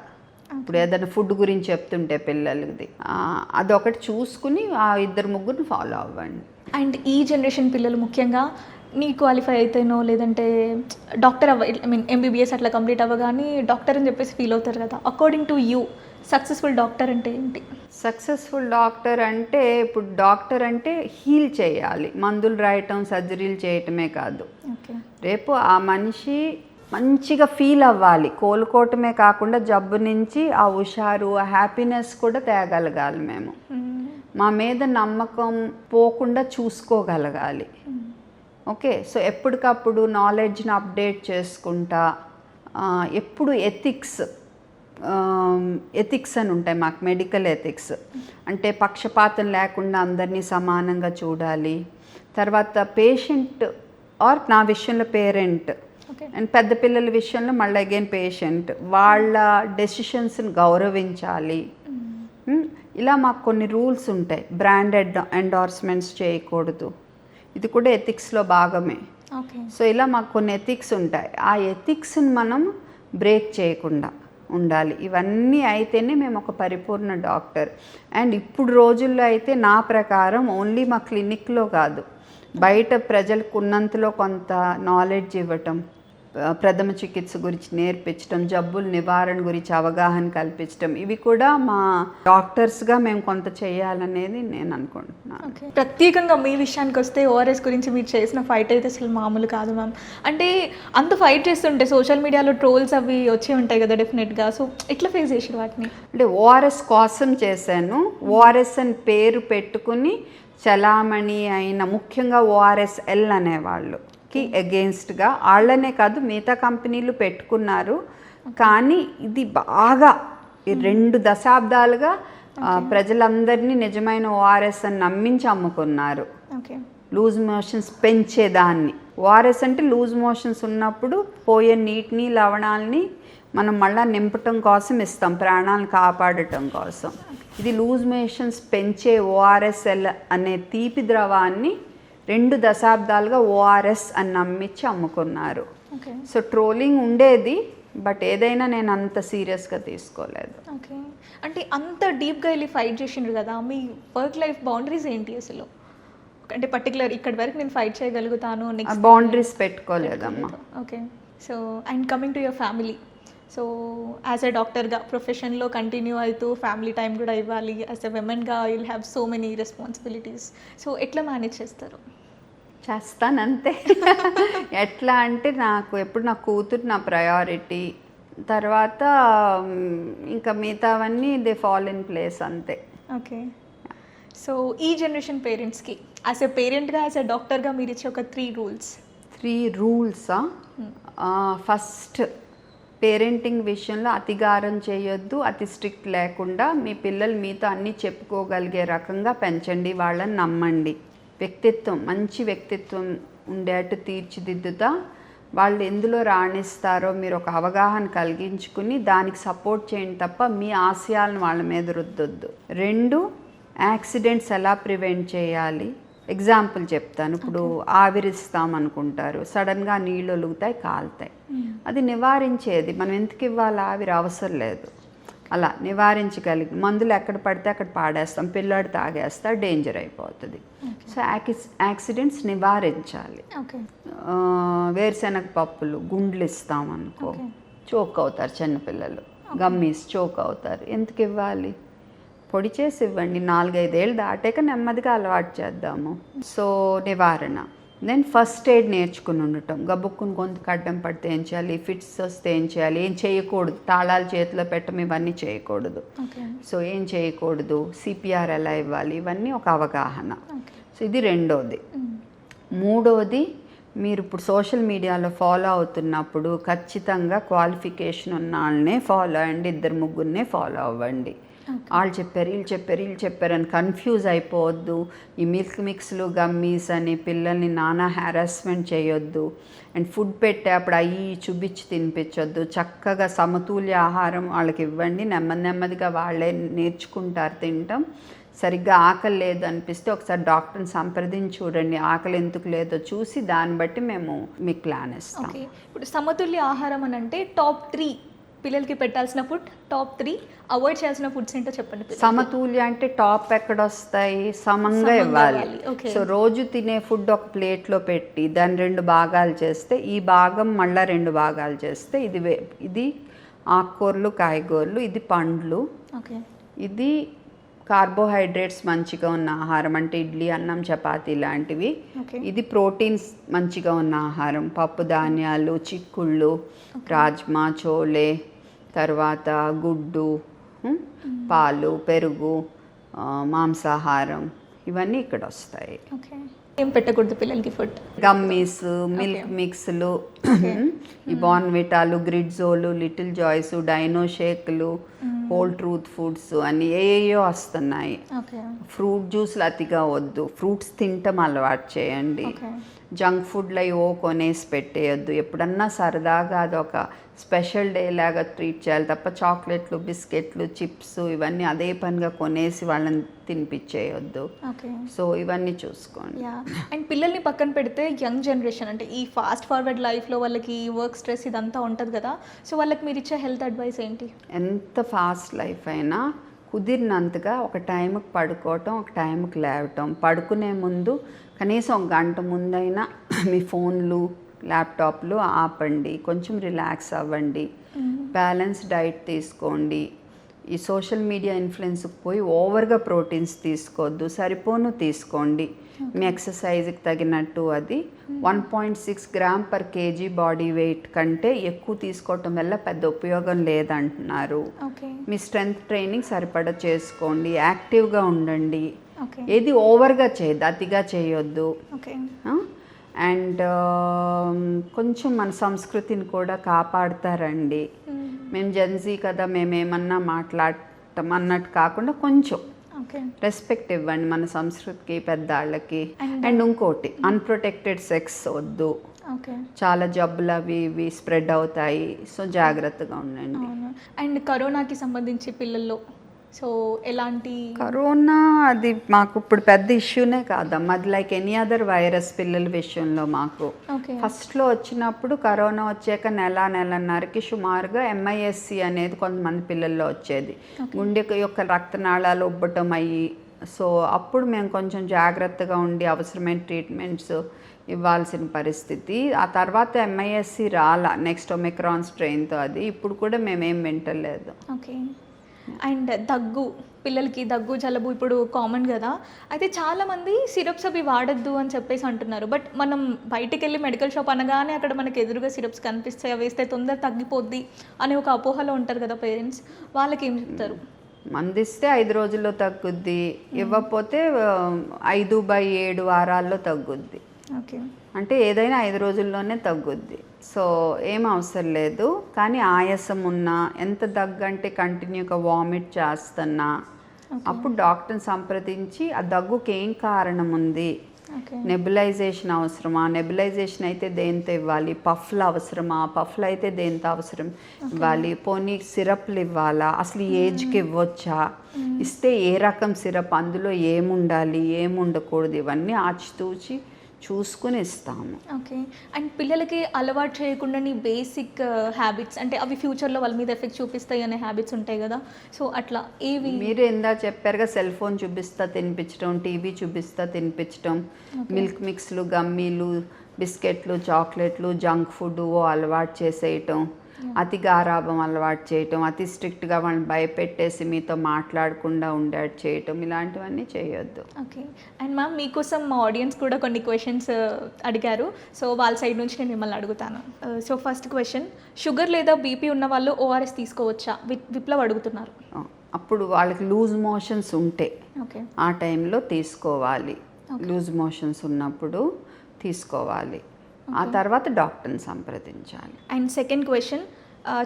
ఇప్పుడు ఏదైనా ఫుడ్ గురించి చెప్తుంటే పిల్లలది, అదొకటి చూసుకుని ఆ 2-3 ఫాలో అవ్వండి. అండ్ ఈ జనరేషన్ పిల్లలు ముఖ్యంగా నీ క్వాలిఫై అయితేనో లేదంటే డాక్టర్ MBBS అట్లా కంప్లీట్ అవ్వగానే డాక్టర్ అని చెప్పేసి ఫీల్ అవుతారు కదా. According to you successful doctor అంటే ఏంటి? సక్సెస్ఫుల్ డాక్టర్ అంటే ఇప్పుడు డాక్టర్ అంటే హీల్ చేయాలి, మందులు రాయటం సర్జరీలు చేయటమే కాదు. ఓకే. రేపు ఆ మనిషి మంచిగా ఫీల్ అవ్వాలి, కోలుకోవటమే కాకుండా జబ్బు నుంచి ఆ హుషారు ఆ హ్యాపీనెస్ కూడా తేగలగాలి. మేము మా మీద నమ్మకం పోకుండా చూసుకోగలగాలి. ఓకే, సో ఎప్పటికప్పుడు నాలెడ్జ్ని అప్డేట్ చేసుకుంటా, ఎప్పుడు ఎథిక్స్ అని ఉంటాయి మాకు, మెడికల్ ఎథిక్స్ అంటే పక్షపాతం లేకుండా అందరినీ సమానంగా చూడాలి. తర్వాత పేషెంట్ ఆర్ నా విషయంలో పేరెంట్ అండ్ పెద్ద పిల్లల విషయంలో మళ్ళీ అగైన్ పేషెంట్, వాళ్ళ డెసిషన్స్ని గౌరవించాలి. ఇలా మాకు కొన్ని రూల్స్ ఉంటాయి. బ్రాండెడ్ ఎండార్స్మెంట్స్ చేయకూడదు, ఇది కూడా ఎథిక్స్లో భాగమే. సో ఇలా మాకు కొన్ని ఎథిక్స్ ఉంటాయి, ఆ ఎథిక్స్ని మనం బ్రేక్ చేయకుండా ఉండాలి. ఇవన్నీ అయితేనే మేము ఒక పరిపూర్ణ డాక్టర్. అండ్ ఇప్పుడు రోజుల్లో అయితే నా ప్రకారం ఓన్లీ మా క్లినిక్లో కాదు, బయట ప్రజలకు ఉన్నంతలో కొంత నాలెడ్జ్ ఇవ్వటం, ప్రథమ చికిత్స గురించి నేర్పించడం, జబ్బుల నివారణ గురించి అవగాహన కల్పించడం, ఇవి కూడా మా డాక్టర్స్గా మేము కొంత చేయాలనేది నేను అనుకుంటున్నాను. ప్రత్యేకంగా మీ విషయానికి వస్తే ఓఆర్ఎస్ గురించి మీరు చేసిన ఫైట్ అయితే అసలు మామూలు కాదు మ్యామ్. అంటే అంత ఫైట్ చేస్తుంటే సోషల్ మీడియాలో ట్రోల్స్ అవి వచ్చే ఉంటాయి కదా డెఫినెట్గా. సో ఎట్లా ఫేస్ చేసారు వాటిని? అంటే ఓఆర్ఎస్ కోసం చేశాను. ఓఆర్ఎస్ అని పేరు పెట్టుకుని చలామణి అయిన ముఖ్యంగా ఓఆర్ఎస్ఎల్ అనేవాళ్ళు కి అగెయిన్స్ట్గా, వాళ్ళనే కాదు మిగతా కంపెనీలు పెట్టుకున్నారు. కానీ ఇది బాగా 2 దశాబ్దాలుగా ప్రజలందరినీ నిజమైన ఓఆర్ఎస్ అని నమ్మించి అమ్ముకున్నారు. లూజ్ మోషన్స్ పెంచేదాన్ని. ఓఆర్ఎస్ అంటే లూజ్ మోషన్స్ ఉన్నప్పుడు పోయే నీటిని లవణాలని మనం మళ్ళీ నింపటం కోసం ఇస్తాం, ప్రాణాలను కాపాడటం కోసం. ఇది లూజ్ మోషన్స్ పెంచే ఓఆర్ఎస్ఎల్ అనే తీపి ద్రవాన్ని 2 దశాబ్దాలుగా ఓఆర్ఎస్ అని నమ్మించి అమ్ముకున్నారు. సో ట్రోలింగ్ ఉండేది, బట్ ఏదైనా నేను అంత సీరియస్గా తీసుకోలేదు. ఓకే, అంటే అంత డీప్గా వెళ్ళి ఫైట్ చేసిండ్రు కదా, మీ వర్క్ లైఫ్ బౌండరీస్ ఏంటి అసలు? అంటే పర్టికులర్ ఇక్కడి వరకు నేను ఫైట్ చేయగలుగుతాను, నెక్స్ట్ బౌండరీస్ పెట్టుకోలేదమ్మా. Okay, so and coming to your family, so as a డాక్టర్గా ప్రొఫెషన్లో కంటిన్యూ అవుతూ ఫ్యామిలీ టైం కూడా ఇవ్వాలి, యాజ్ ఎ విమెన్గా you'll have so many responsibilities. So ఎట్లా మేనేజ్ చేస్తారు? చేస్తానంతే. ఎట్లా అంటే నాకు ఎప్పుడు నా కూతురు నా ప్రయారిటీ, తర్వాత ఇంకా మిగతావన్నీ దే ఫాల్ ఇన్ ప్లేస్ అంతే. ఓకే, సో ఈ జనరేషన్ పేరెంట్స్కి యాజ్ ఎ పేరెంట్గా యాజ్ ఎ డాక్టర్గా మీరు ఇచ్చే ఒక 3 రూల్స్. 3 రూల్సా? ఫస్ట్, పేరెంటింగ్ విషయంలో అతిగారం చేయొద్దు, అతి స్ట్రిక్ట్ లేకుండా మీ పిల్లలు మీతో అన్నీ చెప్పుకోగలిగే రకంగా పెంచండి, వాళ్ళని నమ్మండి. వ్యక్తిత్వం, మంచి వ్యక్తిత్వం ఉండేట్టు తీర్చిదిద్దుతా వాళ్ళు ఎందులో రాణిస్తారో మీరు ఒక అవగాహన కలిగించుకుని దానికి సపోర్ట్ చేయండి తప్ప మీ ఆశయాలను వాళ్ళ మీద రుద్దొద్దు. 2, యాక్సిడెంట్స్ ఎలా ప్రివెంట్ చేయాలి. ఎగ్జాంపుల్ చెప్తాను. ఇప్పుడు ఆవిరిస్తామనుకుంటారు, సడన్గా నీళ్ళు ఒలుగుతాయి, కాలుతాయి. అది నివారించేది, మనం ఎందుకు ఇవ్వాలి ఆవిరి, అవసరం లేదు. అలా నివారించగలిగి మందులు ఎక్కడ పడితే అక్కడ పాడేస్తాం, పిల్లాడు తాగేస్తాడు, డేంజర్ అయిపోతుంది. సో యాక్సిడెంట్స్ నివారించాలి. వేరుశెనగ పప్పులు గుండ్లు ఇస్తామనుకో, చోక్ అవుతారు చిన్నపిల్లలు, గమ్మీస్ చోక్ అవుతారు, ఎందుకు ఇవ్వాలి, పొడి చేసి ఇవ్వండి. 4-5 ఏళ్ళు దాటాక నెమ్మదిగా అలవాటు చేద్దాము. సో నివారణ. దెన్ ఫస్ట్ ఎయిడ్ నేర్చుకుని ఉండటం, గబుక్కుని గొంతుకు అడ్డం పడితే ఏం చేయాలి, ఫిట్స్ వస్తే ఏం చేయాలి, ఏం చేయకూడదు, తాళాలు చేతిలో పెట్టడం ఇవన్నీ చేయకూడదు. సో ఏం చేయకూడదు, సిపిఆర్ ఎలా ఇవ్వాలి, ఇవన్నీ ఒక అవగాహన. సో ఇది 2వది. 3వది, మీరు ఇప్పుడు సోషల్ మీడియాలో ఫాలో అవుతున్నప్పుడు ఖచ్చితంగా క్వాలిఫికేషన్ ఉన్న వాళ్ళనే ఫాలో అవ్వండి, 2-3 ఫాలో అవ్వండి. వాళ్ళు చెప్పారు వీళ్ళు చెప్పారు అని కన్ఫ్యూజ్ అయిపోవద్దు. ఈ మిల్క్ మిక్స్లు గమ్మీస్ అని పిల్లల్ని నానా హ్యారాస్మెంట్ చేయొద్దు. అండ్ ఫుడ్ పెట్టేప్పుడు అవి చూపించి తినిపించొద్దు. చక్కగా సమతుల్య ఆహారం వాళ్ళకి ఇవ్వండి, నెమ్మదిగా వాళ్ళే నేర్చుకుంటారు తినటం. సరిగ్గా ఆకలి లేదు అనిపిస్తే ఒకసారి డాక్టర్ని సంప్రదించి చూడండి, ఆకలి ఎందుకు లేదో చూసి దాన్ని బట్టి మేము మీకు ప్లాన్ ఇస్తాం. ఇప్పుడు సమతుల్య ఆహారం అని అంటే టాప్ 3 పిల్లలకి పెట్టాల్సిన ఫుడ్, టాప్ 3 అవాయిడ్ చేయాల్సిన ఫుడ్స్ ఏంటో చెప్పండి. సమతుల్య అంటే టాప్ ఎక్కడ వస్తాయి, సమంగా ఇవ్వాలి. సో రోజు తినే ఫుడ్ ఒక ప్లేట్లో పెట్టి దాన్ని 2 భాగాలు చేస్తే, ఈ భాగం మళ్ళీ 2 భాగాలు చేస్తే ఇది ఆకుకూరలు, కాయగూరలు, ఇది పండ్లు, ఓకే. ఇది కార్బోహైడ్రేట్స్ మంచిగా ఉన్న ఆహారం అంటే ఇడ్లీ, అన్నం, చపాతీ లాంటివి. ఓకే. ఇది ప్రోటీన్స్ మంచిగా ఉన్న ఆహారం, పప్పు ధాన్యాలు, చిక్కుళ్ళు, రాజ్మా, చోలే, తర్వాత గుడ్డు, పాలు, పెరుగు, మాంసాహారం, ఇవన్నీ ఇక్కడ వస్తాయి. ఓకే. ఏం పెట్టకూడదు పిల్లలకి ఫుడ్? గమ్మీస్, మిల్క్ మిక్స్లు, ఈ బార్న్విటాలు, గ్రిడ్జోలు, లిటిల్ జాయ్స్, డైనో షేక్లు, హోల్ ట్రూత్ ఫుడ్స్ అని ఏయో వస్తున్నాయి. ఓకే. ఫ్రూట్ జ్యూస్లు అతిగా వద్దు, ఫ్రూట్స్ తింటాం అలవాటు చేయండి. ఓకే. జంక్ ఫుడ్లో ఏవో కొనేసి పెట్టేయద్దు. ఎప్పుడన్నా సరదాగా అదొక స్పెషల్ డే లాగా ట్రీట్ చేయాలి తప్ప చాక్లెట్లు, బిస్కెట్లు, చిప్స్ ఇవన్నీ అదే పనిగా కొనేసి వాళ్ళని తినిపించేయొద్దు. ఓకే. సో ఇవన్నీ చూసుకోండి. యా. అండ్ పిల్లల్ని పక్కన పెడితే యంగ్ జనరేషన్ అంటే ఈ ఫాస్ట్ ఫార్వర్డ్ లైఫ్లో వాళ్ళకి వర్క్ స్ట్రెస్ ఇదంతా ఉంటుంది కదా, సో వాళ్ళకి మీరు ఇచ్చే హెల్త్ అడ్వైస్ ఏంటి? ఎంత ఫాస్ట్ లైఫ్ అయినా కుదిరినంతగా ఒక టైంకి పడుకోవటం, ఒక టైంకి లేవటం, పడుకునే ముందు కనీసం ఒక గంట ముందైనా మీ ఫోన్లు, ల్యాప్టాప్లు ఆపండి, కొంచెం రిలాక్స్ అవ్వండి, బ్యాలెన్స్ డైట్ తీసుకోండి. ఈ సోషల్ మీడియా ఇన్ఫ్లుయెన్స్కి పోయి ఓవర్గా ప్రోటీన్స్ తీసుకోవద్దు, సరిపోను తీసుకోండి. మీ ఎక్సర్సైజ్కి తగినట్టు అది 1.6 gram per KG body weight కంటే ఎక్కువ తీసుకోవటం వల్ల పెద్ద ఉపయోగం లేదంటున్నారు. మీ స్ట్రెంగ్త్ ట్రైనింగ్ సరిపడా చేసుకోండి, యాక్టివ్గా ఉండండి, ఏది ఓవర్గా చేయద్దు, అతిగా చేయొద్దు. అండ్ కొంచెం మన సంస్కృతిని కూడా కాపాడుతారండి. మేము జెన్జీ కదా, మేమేమన్నా మాట్లాడటం అన్నట్టు కాకుండా కొంచెం రెస్పెక్ట్ ఇవ్వండి మన సంస్కృతికి, పెద్దవాళ్ళకి. అండ్ ఇంకోటి, అన్ప్రొటెక్టెడ్ సెక్స్ వద్దు, చాలా జబ్బులు అవి ఇవి స్ప్రెడ్ అవుతాయి. సో జాగ్రత్తగా ఉండండి. అండ్ కరోనాకి సంబంధించి పిల్లల్లో సో ఎలాంటి? కరోనా అది మాకు ఇప్పుడు పెద్ద ఇష్యూనే కాదమ్మా, అది లైక్ ఎనీ అదర్ వైరస్. పిల్లల విషయంలో మాకు ఫస్ట్లో వచ్చినప్పుడు కరోనా వచ్చాక నెలన్నరకి సుమారుగా MIS-C అనేది కొంతమంది పిల్లల్లో వచ్చేది, గుండె యొక్క రక్తనాళాలు ఉబ్బటం అయ్యి. సో అప్పుడు మేము కొంచెం జాగ్రత్తగా ఉండి అవసరమైన ట్రీట్మెంట్స్ ఇవ్వాల్సిన పరిస్థితి. ఆ తర్వాత MIS-C రాలా, నెక్స్ట్ ఒమిక్రాన్ స్ట్రెయిన్తో. అది ఇప్పుడు కూడా మేమేం వింటలేదు. ఓకే. అండ్ దగ్గు, పిల్లలకి దగ్గు జలుబు ఇప్పుడు కామన్ కదా, అయితే చాలామంది సిరప్స్ అవి వాడద్దు అని చెప్పేసి అంటున్నారు. బట్ మనం బయటికి వెళ్ళి మెడికల్ షాప్ అనగానే అక్కడ మనకి ఎదురుగా సిరప్స్ కనిపిస్తాయి, అవి వేస్తే తొందర తగ్గిపోద్ది అనే ఒక అపోహలో ఉంటారు కదా పేరెంట్స్, వాళ్ళకి ఏం చెప్తారు? మందిస్తే 5 రోజుల్లో తగ్గుద్ది, ఇవ్వకపోతే 5/7 వారాల్లో తగ్గుద్ది. ఓకే. అంటే ఏదైనా 5 రోజుల్లోనే తగ్గుద్ది. సో ఏం అవసరం లేదు. కానీ ఆయాసం ఉన్నా, ఎంత దగ్గంటే కంటిన్యూగా వామిట్ చేస్తున్నా, అప్పుడు డాక్టర్ని సంప్రదించి ఆ దగ్గుకి ఏం కారణం ఉంది, నెబులైజేషన్ అవసరమా, నెబులైజేషన్ అయితే దేంతో ఇవ్వాలి, పఫ్లు అవసరమా, పఫ్లు అయితే దేంతో అవసరం ఇవ్వాలి, పోనీ సిరప్లు ఇవ్వాలా, అసలు ఏజ్కి ఇవ్వచ్చా, ఇస్తే ఏ రకం సిరప్, అందులో ఏముండాలి ఏముండకూడదు, ఇవన్నీ ఆచితూచి చూసుకుని ఇస్తాము. ఓకే. అండ్ పిల్లలకి అలవాటు చేయకుండా బేసిక్ హ్యాబిట్స్ అంటే అవి ఫ్యూచర్లో వాళ్ళ మీద ఎఫెక్ట్ చూపిస్తాయి అనే హ్యాబిట్స్ ఉంటాయి కదా, సో అట్లా ఏవి? మీరు ఎందా చెప్పారుగా, సెల్ ఫోన్ చూపిస్తా తినిపించడం, టీవీ చూపిస్తా తినిపించడం, మిల్క్ మిక్స్లు, గమ్మీలు, బిస్కెట్లు, చాక్లెట్లు, జంక్ ఫుడ్ అలవాటు చేసేయటం, అతి గారాభం అలవాటు చేయటం, అతి స్ట్రిక్ట్గా వాళ్ళని భయపెట్టేసి మీతో మాట్లాడకుండా ఉండేట్టు చేయటం, ఇలాంటివన్నీ చేయొద్దు. ఓకే. అండ్ మ్యామ్, మీకోసం మా ఆడియన్స్ కూడా కొన్ని క్వశ్చన్స్ అడిగారు, సో వాళ్ళ సైడ్ నుంచి నేను మిమ్మల్ని అడుగుతాను. సో ఫస్ట్ క్వశ్చన్, షుగర్ లేదా బీపీ ఉన్న వాళ్ళు ORS తీసుకోవచ్చా? విప్లవ్ అడుగుతున్నారు. అప్పుడు వాళ్ళకి లూజ్ మోషన్స్ ఉంటే ఆ టైంలో తీసుకోవాలి. లూజ్ మోషన్స్ ఉన్నప్పుడు తీసుకోవాలి, ఆ తర్వాత డాక్టర్ని సంప్రదించాలి. And second question,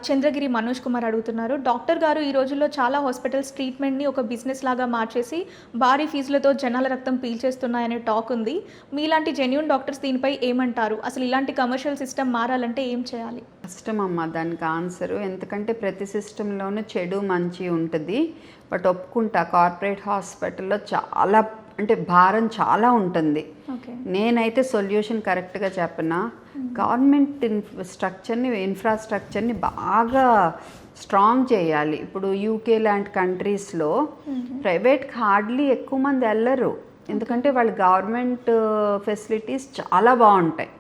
Chandragiri Manoj Kumar అడుగుతున్నారు, డాక్టర్ గారు ఈ రోజుల్లో చాలా హాస్పిటల్స్ ట్రీట్మెంట్ని ఒక బిజినెస్ లాగా మార్చేసి భారీ ఫీజులతో జనాల రక్తం పీల్చేస్తున్నాయనే టాక్ ఉంది. మీలాంటి జెన్యూన్ డాక్టర్స్ దీనిపై ఏమంటారు? అసలు ఇలాంటి కమర్షియల్ సిస్టమ్ మారాలంటే ఏం చేయాలి? కష్టం అమ్మ దానికి ఆన్సరు, ఎందుకంటే ప్రతి సిస్టంలోనూ చెడు మంచి ఉంటుంది. బట్ ఒప్పుకుంటా, కార్పొరేట్ హాస్పిటల్లో చాలా అంటే భారం చాలా ఉంటుంది. నేనైతే సొల్యూషన్ కరెక్ట్గా చెప్పనా, గవర్నమెంట్ ఇన్ఫ్రాస్ట్రక్చర్ని బాగా స్ట్రాంగ్ చేయాలి. ఇప్పుడు UK లాంటి కంట్రీస్లో ప్రైవేట్కి హార్డ్లీ ఎక్కువ మంది వెళ్ళరు, ఎందుకంటే వాళ్ళ గవర్నమెంట్ ఫెసిలిటీస్ చాలా బాగుంటాయి.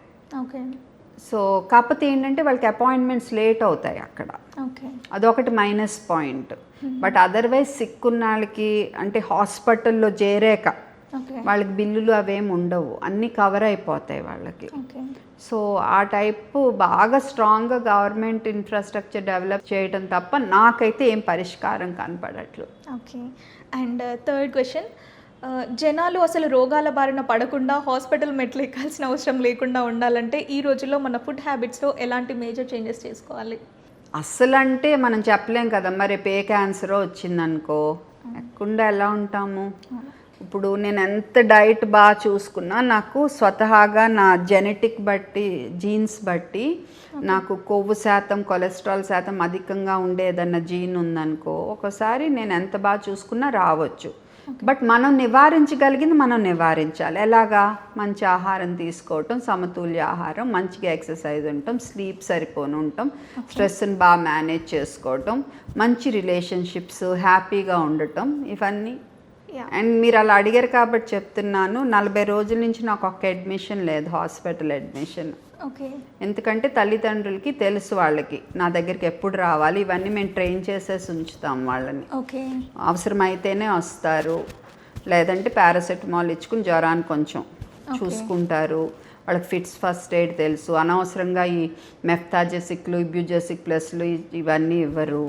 సో కాకపోతే ఏంటంటే వాళ్ళకి అపాయింట్మెంట్స్ లేట్ అవుతాయి అక్కడ. ఓకే. అదొకటి minus point. But otherwise sick ఉన్న వాళ్ళకి అంటే హాస్పిటల్లో చేరాక ఓకే. వాళ్ళకి బిల్లులు అవేమి ఉండవు, అన్నీ కవర్ అయిపోతాయి వాళ్ళకి. ఓకే. సో ఆ టైపు బాగా స్ట్రాంగ్గా గవర్నమెంట్ ఇన్ఫ్రాస్ట్రక్చర్ డెవలప్ చేయడం తప్ప నాకైతే ఏం పరిష్కారం కనపడట్లేదు. ఓకే. అండ్ థర్డ్ క్వశ్చన్, జనాలు అసలు రోగాల బారిన పడకుండా హాస్పిటల్ మెట్లు ఎక్కాల్సిన అవసరం లేకుండా ఉండాలంటే ఈ రోజుల్లో మన ఫుడ్ హ్యాబిట్స్లో ఎలాంటి మేజర్ చేంజెస్ చేసుకోవాలి? అస్సలు అంటే మనం చెప్పలేం కదా, మరి ఏ క్యాన్సరో వచ్చిందనుకో ఎక్కకుండా ఎలా ఉంటాము. ఇప్పుడు నేను ఎంత డైట్ బాగా చూసుకున్నా నాకు స్వతహాగా నా జెనెటిక్ బట్టి జీన్స్ బట్టి నాకు కొవ్వు శాతం కొలెస్ట్రాల్ శాతం అధికంగా ఉండే ఏదన్నా జీన్ ఉందనుకో ఒకసారి నేను ఎంత బాగా చూసుకున్నా రావచ్చు. బట్ మనం నివారించగలిగింది మనం నివారించాలి. ఎలాగా? మంచి ఆహారం తీసుకోవటం, సమతుల్య ఆహారం, మంచిగా ఎక్సర్సైజ్ ఉండటం, స్లీప్ సరిపోను ఉండటం, స్ట్రెస్ని బాగా మేనేజ్ చేసుకోవటం, మంచి రిలేషన్షిప్స్, హ్యాపీగా ఉండటం, ఇవన్నీ. అండ్ మీరు అలా అడిగారు కాబట్టి చెప్తున్నాను, 40 రోజుల నుంచి నాకు ఒక్క అడ్మిషన్ లేదు, హాస్పిటల్ అడ్మిషన్. ఓకే. ఎందుకంటే తల్లిదండ్రులకి తెలుసు వాళ్ళకి నా దగ్గరికి ఎప్పుడు రావాలి, ఇవన్నీ మేము ట్రైన్ చేసేసి ఉంచుతాం వాళ్ళని. ఓకే. అవసరమైతేనే వస్తారు, లేదంటే పారాసెటమాల్ ఇచ్చుకుని జ్వరాన్ని కొంచెం చూసుకుంటారు. వాళ్ళకి ఫిట్స్ ఫస్ట్ ఎయిడ్ తెలుసు. అనవసరంగా ఈ మెఫ్తాజెసిక్లు, ఇబ్యూజెసిక్ ప్లస్లు ఇవన్నీ ఇవ్వరు.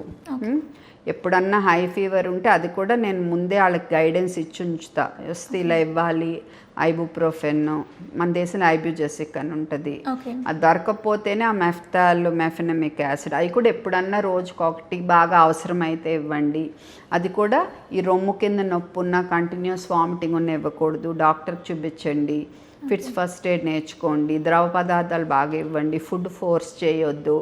ఎప్పుడన్నా హై ఫీవర్ ఉంటే అది కూడా నేను ముందే వాళ్ళకి గైడెన్స్ ఇచ్చి ఉంచుతా, వస్తే ఇలా ఇవ్వాలి, ఐబుప్రోఫెన్, మన దేశంలో ఐబ్యూజెసిక్ అని ఉంటుంది, అది దొరకకపోతేనే ఆ మెఫెనమిక్ యాసిడ్, అవి కూడా ఎప్పుడన్నా రోజుకొకటి బాగా అవసరమైతే ఇవ్వండి. అది కూడా ఈ రొమ్ము కింద నొప్పి ఉన్న కంటిన్యూస్ వామిటింగ్ ఉన్న ఇవ్వకూడదు, డాక్టర్కి చూపించండి, ఫిట్స్ ఫస్ట్ ఎయిడ్ నేర్చుకోండి, ద్రవ పదార్థాలు బాగా ఇవ్వండి, ఫుడ్ ఫోర్స్ చేయొద్దు,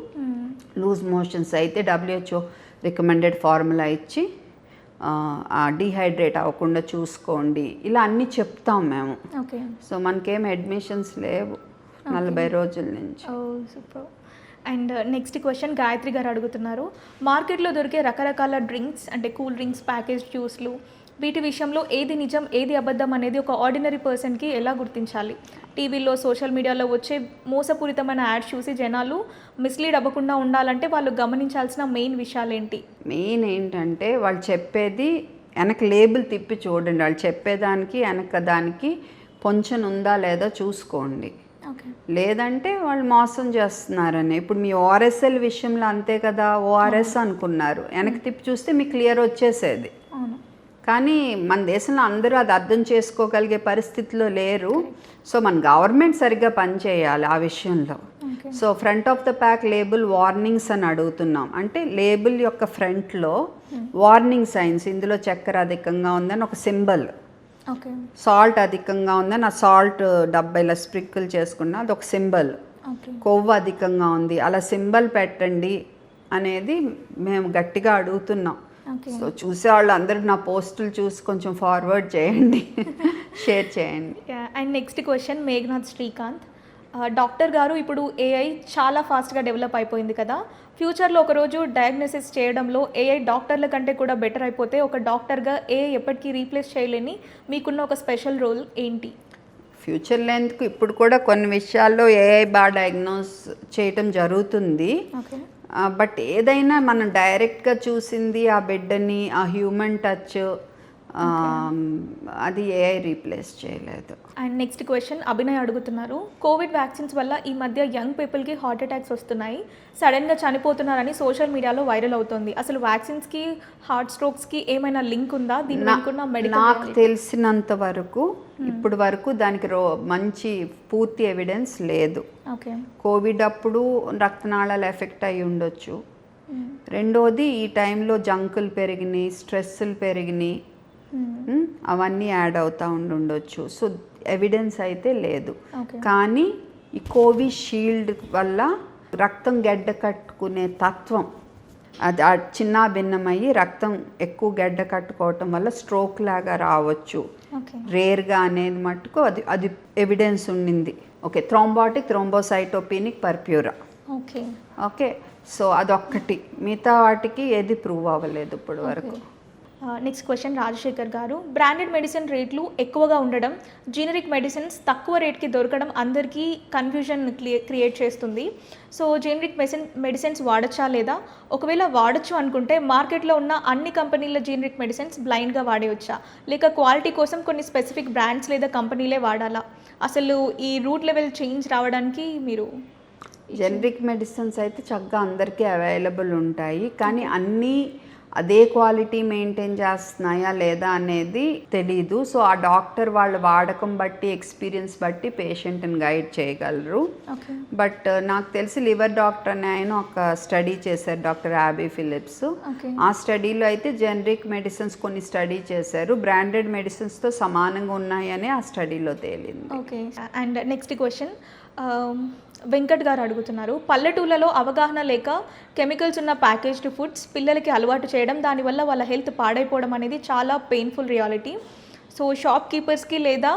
లూజ్ మోషన్స్ అయితే WHO రికమెండెడ్ ఫార్ములా ఇచ్చి డీహైడ్రేట్ అవ్వకుండా చూసుకోండి, ఇలా అన్నీ చెప్తాం మేము. సో మనకేం అడ్మిషన్స్ లేవు 40 రోజుల నుంచి. Super. And next question Gayatri గారు అడుగుతున్నారు, మార్కెట్లో దొరికే రకరకాల డ్రింక్స్ అంటే కూల్ డ్రింక్స్, ప్యాకేజ్ జ్యూస్లు, వీటి విషయంలో ఏది నిజం ఏది అబద్ధం అనేది ఒక ఆర్డినరీ పర్సన్కి ఎలా గుర్తించాలి? టీవీలో సోషల్ మీడియాలో వచ్చే మోసపూరితమైన యాడ్స్ చూసి జనాలు మిస్లీడ్ అవ్వకుండా ఉండాలంటే వాళ్ళు గమనించాల్సిన మెయిన్ విషయాలు ఏంటి? మెయిన్ ఏంటంటే వాళ్ళు చెప్పేది వెనక లేబుల్ తిప్పి చూడండి, వాళ్ళు చెప్పేదానికి వెనక దానికి పొంచన్ ఉందా లేదా చూసుకోండి. లేదంటే వాళ్ళు మోసం చేస్తున్నారని. ఇప్పుడు మీ ORSL విషయంలో అంతే కదా, ORS అనుకున్నారు, వెనక తిప్పి చూస్తే మీకు క్లియర్ వచ్చేసేది. కానీ మన దేశంలో అందరూ అది అర్థం చేసుకోగలిగే పరిస్థితిలో లేరు. సో మన గవర్నమెంట్ సరిగ్గా పనిచేయాలి ఆ విషయంలో. So front of the pack label warnings అని అడుగుతున్నాం, అంటే లేబుల్ యొక్క ఫ్రంట్లో వార్నింగ్ సైన్స్, ఇందులో చక్కెర అధికంగా ఉందని ఒక సింబల్, సాల్ట్ అధికంగా ఉందని ఆ సాల్ట్ డబ్బా ఇలా స్ప్రింకిల్ చేసుకున్నా అదొక సింబల్, కొవ్వు అధికంగా ఉంది అలా సింబల్ పెట్టండి అనేది మేము గట్టిగా అడుగుతున్నాం. సో చూసేవాళ్ళు అందరూ నా పోస్టులు చూసి కొంచెం ఫార్వర్డ్ చేయండి, షేర్ చేయండి. And next question Meghnath Srikanth, doctor గారు ఇప్పుడు AI చాలా ఫాస్ట్గా డెవలప్ అయిపోయింది కదా, ఫ్యూచర్లో ఒకరోజు డయాగ్నోసిస్ చేయడంలో AI డాక్టర్ల కంటే కూడా బెటర్ అయిపోతే ఒక డాక్టర్గా AI ఎప్పటికీ రీప్లేస్ చేయలేని మీకున్న ఒక స్పెషల్ రోల్ ఏంటి? ఫ్యూచర్లో ఎందుకు, ఇప్పుడు కూడా కొన్ని విషయాల్లో AI బాగా డయాగ్నోస్ చేయటం జరుగుతుంది. బట్ ఏదైనా మనం డైరెక్ట్గా చూసింది ఆ బిడ్డని, ఆ హ్యూమన్ టచ్, అది AI రీప్లేస్ చేయలేదు. అండ్ నెక్స్ట్ క్వశ్చన్ అభినయ్ అడుగుతున్నారు, కోవిడ్ వ్యాక్సిన్స్ వల్ల ఈ మధ్య యంగ్ పీపుల్కి హార్ట్ అటాక్స్ వస్తున్నాయి, సడన్గా చనిపోతున్నారని సోషల్ మీడియాలో వైరల్ అవుతుంది. అసలు వ్యాక్సిన్స్కి హార్ట్ స్ట్రోక్స్కి ఏమైనా లింక్ ఉందా? నాకు తెలిసినంత వరకు ఇప్పుడు వరకు దానికి మంచి పూర్తి ఎవిడెన్స్ లేదు. కోవిడ్ అప్పుడు రక్తనాళాలు ఎఫెక్ట్ అయ్యి ఉండొచ్చు. రెండోది ఈ టైంలో జంకులు పెరిగినాయి, స్ట్రెస్సులు పెరిగినాయి, అవన్నీ యాడ్ అవుతూ ఉండొచ్చు. సో ఎవిడెన్స్ అయితే లేదు. కానీ ఈ కోవిషీల్డ్ వల్ల రక్తం గడ్డ కట్టుకునే తత్వం అది చిన్న భిన్నమయ్యి రక్తం ఎక్కువ గడ్డ కట్టుకోవటం వల్ల స్ట్రోక్ లాగా రావచ్చు, రేర్గా అనేది మట్టుకు అది ఎవిడెన్స్ ఉండింది. Okay, thrombocytopenic purpura. Okay, so అదొక్కటి, మిగతా వాటికి ఏది ప్రూవ్ అవ్వలేదు ఇప్పటి వరకు. నెక్స్ట్ క్వశ్చన్ రాజశేఖర్ గారు, బ్రాండెడ్ మెడిసిన్ రేట్లు ఎక్కువగా ఉండడం, జీనరిక్ మెడిసిన్స్ తక్కువ రేట్కి దొరకడం అందరికీ కన్ఫ్యూజన్ క్రియేట్ చేస్తుంది. సో జెనరిక్ మెడిసిన్స్ వాడచ్చా లేదా, ఒకవేళ వాడచ్చు అనుకుంటే మార్కెట్లో ఉన్న అన్ని కంపెనీల జెనరిక్ మెడిసిన్స్ బ్లైండ్గా వాడేయచ్చా, లేక క్వాలిటీ కోసం కొన్ని స్పెసిఫిక్ బ్రాండ్స్ లేదా కంపెనీలే వాడాలా? అసలు ఈ రూట్ లెవెల్ చేంజ్ రావడానికి మీరు జెనరిక్ మెడిసిన్స్ అయితే చక్కగా అందరికీ అవైలబుల్ ఉంటాయి, కానీ అన్నీ అదే క్వాలిటీ మెయింటైన్ చేస్తున్నాయా లేదా అనేది తెలీదు. సో ఆ డాక్టర్ వాళ్ళ వాడకం బట్టి, ఎక్స్పీరియన్స్ బట్టి పేషెంట్ని గైడ్ చేయగలరు. బట్ నాకు తెలిసి లివర్ డాక్టర్ అని ఆయన ఒక స్టడీ చేశారు, డాక్టర్ యాబీ ఫిలిప్స్. ఆ స్టడీలో అయితే జెనరిక్ మెడిసిన్స్ కొన్ని స్టడీ చేశారు, బ్రాండెడ్ మెడిసిన్స్తో సమానంగా ఉన్నాయని ఆ స్టడీలో తేలింది. Okay. And next question Venkat గారు అడుగుతున్నారు, పల్లెటూళ్ళలో అవగాహన లేక కెమికల్స్ ఉన్న ప్యాకేజ్డ్ ఫుడ్స్ పిల్లలకి అలవాటు చేయడం, దానివల్ల వాళ్ళ హెల్త్ పాడైపోవడం అనేది చాలా పెయిన్ఫుల్ రియాలిటీ. సో షాప్ కీపర్స్కి లేదా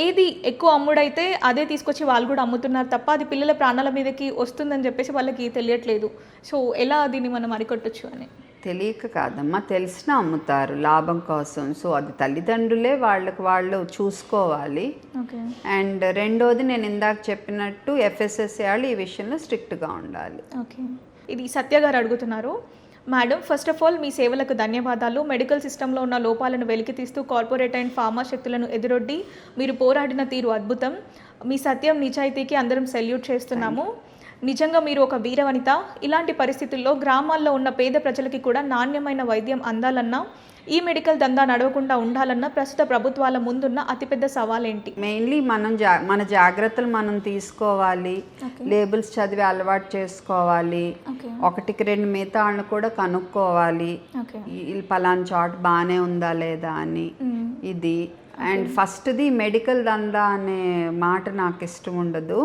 ఏది ఎక్కువ అమ్ముడైతే అదే తీసుకొచ్చి వాళ్ళు కూడా అమ్ముతున్నారు తప్ప అది పిల్లల ప్రాణాల మీదకి వస్తుందని చెప్పేసి వాళ్ళకి తెలియట్లేదు. సో ఎలా దీన్ని మనం అరికట్టచ్చు అని? తెలియక కాదమ్మా, తెలిసినా అమ్ముతారు లాభం కోసం. సో అది తల్లిదండ్రులే వాళ్ళకి వాళ్ళు చూసుకోవాలి. అండ్ రెండోది నేను ఇందాక చెప్పినట్టు ఎఫ్ఎస్ఎస్ఏ వాళ్ళు ఈ విషయంలో స్ట్రిక్ట్గా ఉండాలి. ఓకే. ఇది సత్య గారు అడుగుతున్నారు, మేడం ఫస్ట్ ఆఫ్ ఆల్ మీ సేవలకు ధన్యవాదాలు. మెడికల్ సిస్టంలో ఉన్న లోపాలను వెలికితీస్తూ కార్పొరేట్ అండ్ ఫార్మా శక్తులను ఎదురొడ్డి మీరు పోరాడిన తీరు అద్భుతం. మీ సత్యం నిజాయితీకి అందరం సెల్యూట్ చేస్తున్నాము. నిజంగా మీరు ఒక వీరవనిత. ఇలాంటి పరిస్థితుల్లో గ్రామాల్లో ఉన్న పేద ప్రజలకి కూడా నాణ్యమైన వైద్యం అందాలన్నా, ఈ మెడికల్ దందా నడవకుండా ఉండాలన్నా ప్రస్తుత ప్రభుత్వాల ముందున్న అతిపెద్ద సవాల్ ఏంటి? మెయిన్లీ మన జాగ్రత్తలు మనం తీసుకోవాలి, లేబుల్స్ చదివి అలవాటు చేసుకోవాలి, ఒకటికి రెండు మిగతా వాళ్ళని కూడా కనుక్కోవాలి, పలానా చాట్ బాగానే ఉందా లేదా అని. ఇది అండ్ ఫస్ట్ది మెడికల్ దందా అనే మాట నాకు ఇష్టం ఉండదు,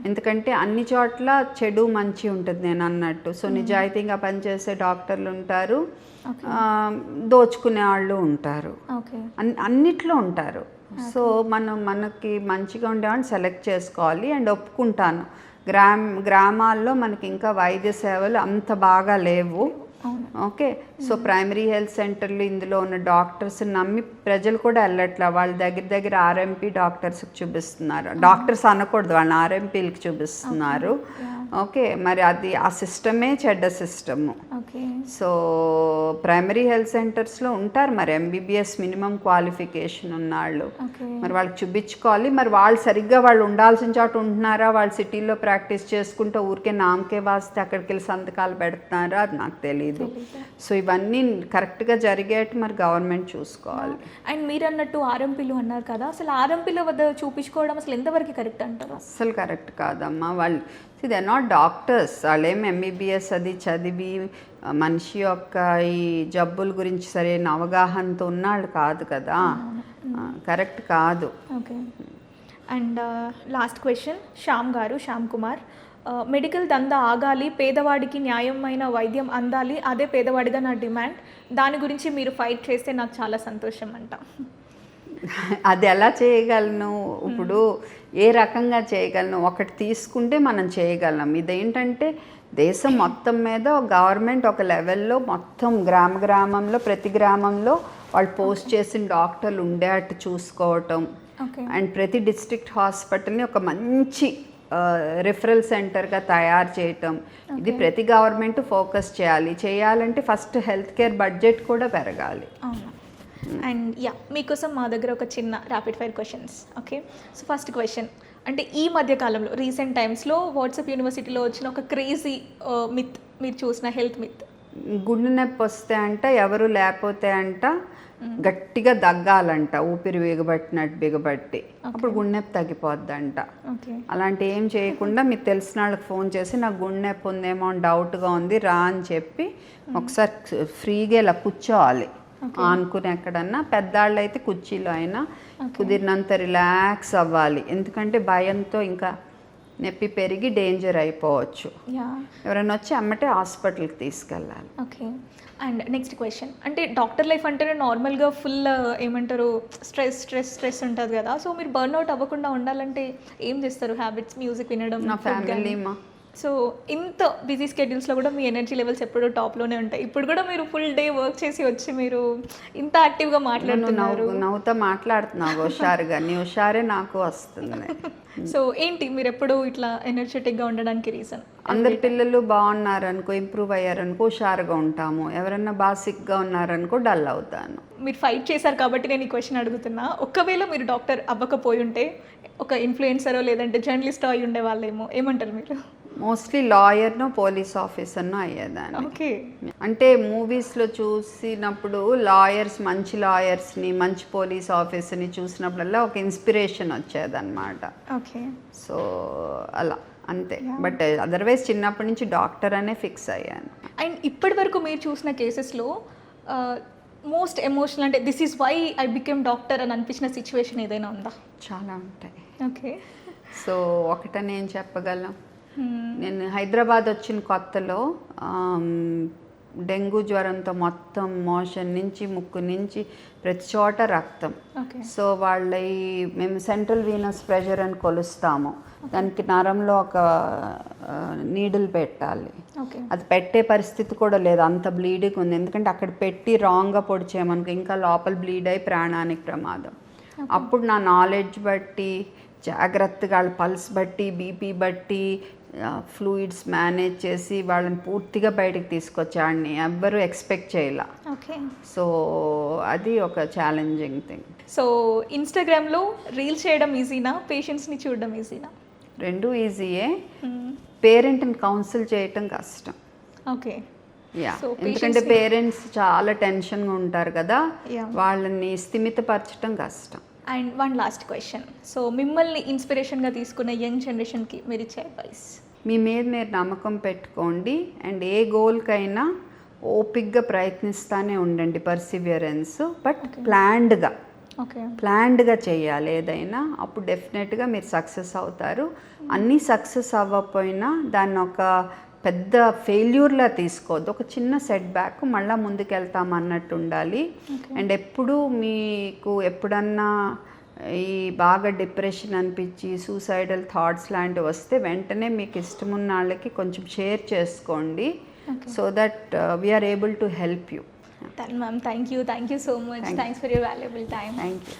ఎందుకంటే అన్ని చోట్ల చెడు మంచి ఉంటుంది నేను అన్నట్టు. సో నిజాయితీగా పనిచేసే డాక్టర్లు ఉంటారు, దోచుకునే వాళ్ళు ఉంటారు, అన్నిట్లో ఉంటారు. సో మనకి మంచిగా ఉండేవాడిని సెలెక్ట్ చేసుకోవాలి. అండ్ ఒప్పుకుంటాను, గ్రామాల్లో మనకి ఇంకా వైద్య సేవలు అంత బాగా లేవు. ఓకే. సో ప్రైమరీ హెల్త్ సెంటర్లు ఇందులో ఉన్న డాక్టర్స్ నమ్మి ప్రజలు కూడా వెళ్ళట్లా, వాళ్ళ దగ్గర ఆర్ఎంపీ డాక్టర్స్కి చూపిస్తున్నారు. డాక్టర్స్ అనకూడదు, వాళ్ళని ఆర్ఎంపీలకి చూపిస్తున్నారు. ఓకే. మరి అది ఆ సిస్టమే చెడ్డ సిస్టము. సో ప్రైమరీ హెల్త్ సెంటర్స్లో ఉంటారు మరి ఎంబీబీఎస్ మినిమం క్వాలిఫికేషన్ ఉన్నవాళ్ళు, మరి వాళ్ళకి చూపించుకోవాలి. మరి వాళ్ళు సరిగ్గా వాళ్ళు ఉండాల్సిన చోట ఉంటున్నారా, వాళ్ళు సిటీలో ప్రాక్టీస్ చేసుకుంటూ ఊరికే నామకే వాస్తే అక్కడికి వెళ్ళి సంతకాలు పెడుతున్నారా, అది నాకు తెలియదు. సో ఇవన్నీ కరెక్ట్గా జరిగేట్టు మరి గవర్నమెంట్ చూసుకోవాలి. అండ్ మీరు అన్నట్టు ఆర్ఎంపీలు అన్నారు కదా, అసలు ఆర్ఎంపీల వద్ద చూపించుకోవడం అసలు ఎంతవరకు కరెక్ట్ అంటారు? అస్సలు కరెక్ట్ కాదమ్మా. వాళ్ళు దే ఆర్ నాట్ డాక్టర్స్, వాళ్ళేం ఎంబీబీఎస్ అది చదివి మనిషి యొక్క ఈ జబ్బుల గురించి సరైన అవగాహనతో ఉన్నాళ్ళు కాదు కదా, కరెక్ట్ కాదు. Okay. And last question Shyam Kumar, medical దందా ఆగాలి, పేదవాడికి న్యాయమైన వైద్యం అందాలి, అదే పేదవాడిగా నా డిమాండ్. దాని గురించి మీరు ఫైట్ చేస్తే నాకు చాలా సంతోషం అంట. అది ఎలా చేయగలను, ఇప్పుడు ఏ రకంగా చేయగలను, ఒకటి తీసుకుంటే మనం చేయగలం. ఇదేంటంటే దేశం మొత్తం మీద గవర్నమెంట్ ఒక లెవెల్లో మొత్తం గ్రామంలో ప్రతి గ్రామంలో వాళ్ళు పోస్ట్ చేసిన డాక్టర్లు ఉండేటట్టు చూసుకోవటం, అండ్ ప్రతి డిస్ట్రిక్ట్ హాస్పిటల్ని ఒక మంచి రిఫరల్ సెంటర్గా తయారు చేయటం, ఇది ప్రతి గవర్నమెంట్ ఫోకస్ చేయాలంటే ఫస్ట్ హెల్త్ కేర్ బడ్జెట్ కూడా పెరగాలి. అండ్ మీకోసం మా దగ్గర ఒక చిన్న rapid fire questions. Okay. So first question, అంటే ఈ మధ్య కాలంలో రీసెంట్ టైమ్స్లో వాట్సాప్ యూనివర్సిటీలో వచ్చిన ఒక క్రేజీ మిత్, మీరు చూసిన హెల్త్ మిత్. గుండె నొప్పి వస్తే అంట, ఎవరు లేకపోతే అంట గట్టిగా దగ్గాలంట, ఊపిరి బిగబట్టి అప్పుడు గుండె నొప్పి తగ్గిపోద్దంట. అలాంటి ఏం చేయకుండా మీకు తెలిసిన వాళ్ళకి ఫోన్ చేసి నాకు గుండె నొప్పి ఉందేమో అని డౌట్గా ఉంది రా అని చెప్పి ఒకసారి ఫ్రీగా ఇలా కూర్చోవాలి, ఆనుకుని ఎక్కడన్నా. పెద్దవాళ్ళు అయితే కుర్చీలో అయినా కుదిరినంత రిలాక్స్ అవ్వాలి, ఎందుకంటే భయంతో ఇంకా నొప్పి పెరిగి డేంజర్ అయిపోవచ్చు. ఎవరైనా వచ్చి అమ్మటే హాస్పిటల్కి తీసుకెళ్ళాలి. ఓకే. అండ్ నెక్స్ట్ క్వశ్చన్, అంటే డాక్టర్ లైఫ్ అంటేనే నార్మల్గా ఫుల్ ఏమంటారు స్ట్రెస్ ఉంటుంది కదా, సో మీరు బర్న్అవుట్ అవ్వకుండా ఉండాలంటే ఏం చేస్తారు? హ్యాబిట్స్, మ్యూజిక్ వినడం? నా ఫ్యామిలీ సో ఇంత బిజీ స్కెడ్యూల్స్లో కూడా మీ ఎనర్జీ లెవెల్స్ ఎప్పుడూ టాప్లోనే ఉంటాయి. ఇప్పుడు కూడా మీరు ఫుల్ డే వర్క్ చేసి వచ్చి మీరు ఇంత యాక్టివ్గా మాట్లాడుతున్నారు. నవ్వుతా మాట్లాడుతున్నావు హుషారుగా, నీ హుషారే నాకు వస్తుంది. సో ఏంటి మీరు ఎప్పుడు ఇట్లా ఎనర్జెటిక్గా ఉండడానికి రీజన్? అందరి పిల్లలు బాగున్నారనుకో, ఇంప్రూవ్ అయ్యారనుకో హుషారుగా ఉంటాము. ఎవరన్నా బాగా సిక్గా ఉన్నారనుకో డల్ అవుతాను. మీరు ఫైట్ చేశారు కాబట్టి నేను ఈ క్వశ్చన్ అడుగుతున్నా. ఒకవేళ మీరు డాక్టర్ అవ్వకపోయి ఉంటే ఒక ఇన్ఫ్లుయెన్సరో లేదంటే జర్నలిస్టో అయి ఉండే వాళ్ళేమో, ఏమంటారు మీరు? మోస్ట్లీ లాయర్నో పోలీస్ ఆఫీసర్నో అయ్యేదాన్ని. ఓకే. అంటే మూవీస్లో చూసినప్పుడు లాయర్స్, మంచి లాయర్స్ని, మంచి పోలీస్ ఆఫీసర్ని చూసినప్పుడల్లా ఒక ఇన్స్పిరేషన్ వచ్చేదన్నమాట. ఓకే. సో అలా అంతే. బట్ అదర్వైజ్ చిన్నప్పటి నుంచి డాక్టర్ అనే ఫిక్స్ అయ్యాను. అండ్ ఇప్పటి వరకు మీరు చూసిన కేసెస్లో మోస్ట్ ఎమోషనల్ అంటే this is why I became doctor అని అనిపించిన సిచ్యువేషన్ ఏదైనా ఉందా? చాలా ఉంటాయి. ఓకే. సో ఒకటని నేను చెప్పగలను. నేను హైదరాబాద్ వచ్చిన కొత్తలో డెంగ్యూ జ్వరంతో మొత్తం మోషన్ నుంచి ముక్కు నుంచి ప్రతి చోట రక్తం. సో మేము సెంట్రల్ వీనస్ ప్రెషర్ అని కొలుస్తాము. దానికి నరంలో ఒక నీడిల్ పెట్టాలి. అది పెట్టే పరిస్థితి కూడా లేదు, అంత బ్లీడింగ్ ఉంది. ఎందుకంటే అక్కడ పెట్టి రాంగ్గా పొడిచేయమనుకో ఇంకా లోపల బ్లీడ్ అయి ప్రాణానికి ప్రమాదం. అప్పుడు నా నాలెడ్జ్ బట్టి జాగ్రత్తగా వాళ్ళ పల్స్ బట్టి, బీపీ బట్టి, ఫ్లూయిడ్స్ మేనేజ్ చేసి వాళ్ళని పూర్తిగా బయటకు తీసుకొచ్చాడిని. ఎవ్వరూ ఎక్స్పెక్ట్ చేయాల. సో అది ఒక ఛాలెంజింగ్ థింగ్. సో ఇన్స్టాగ్రామ్లో రీల్స్ చేయడం ఈజీనా, పేషెంట్స్ని చూడడం ఈజీనా? రెండు ఈజీయే. పేరెంట్ని కౌన్సిల్ చేయటం కష్టం. ఓకే. ఎందుకంటే పేరెంట్స్ చాలా టెన్షన్గా ఉంటారు కదా, వాళ్ళని స్థిమితపరచడం కష్టం. And one last question. So మిమ్మల్ని ఇన్స్పిరేషన్గా తీసుకున్న యంగ్ జనరేషన్కి మీరు ఇచ్చే అడ్వైస్? మీ మీద మీరు నమ్మకం పెట్టుకోండి. అండ్ ఏ గోల్కైనా ఓపిక్గా ప్రయత్నిస్తూనే ఉండండి, పర్సివియరెన్స్. బట్ ప్లాన్డ్గా చేయాలి ఏదైనా. అప్పుడు డెఫినెట్గా మీరు సక్సెస్ అవుతారు. అన్నీ సక్సెస్ అవ్వకపోయినా దాన్ని ఒక పెద్ద ఫెయిల్యూర్లా తీసుకోవద్దు. ఒక చిన్న సెట్ బ్యాక్, మళ్ళీ ముందుకెళ్తాం అన్నట్టు ఉండాలి. అండ్ ఎప్పుడు మీకు ఎప్పుడన్నా ఈ బాగా డిప్రెషన్ అనిపించి సూసైడల్ థాట్స్ లాంటివి వస్తే వెంటనే మీకు ఇష్టమున్న వాళ్ళకి కొంచెం షేర్ చేసుకోండి. So that we are able to help you. Ma'am, thank you so much. Thanks for your valuable time. Thank you.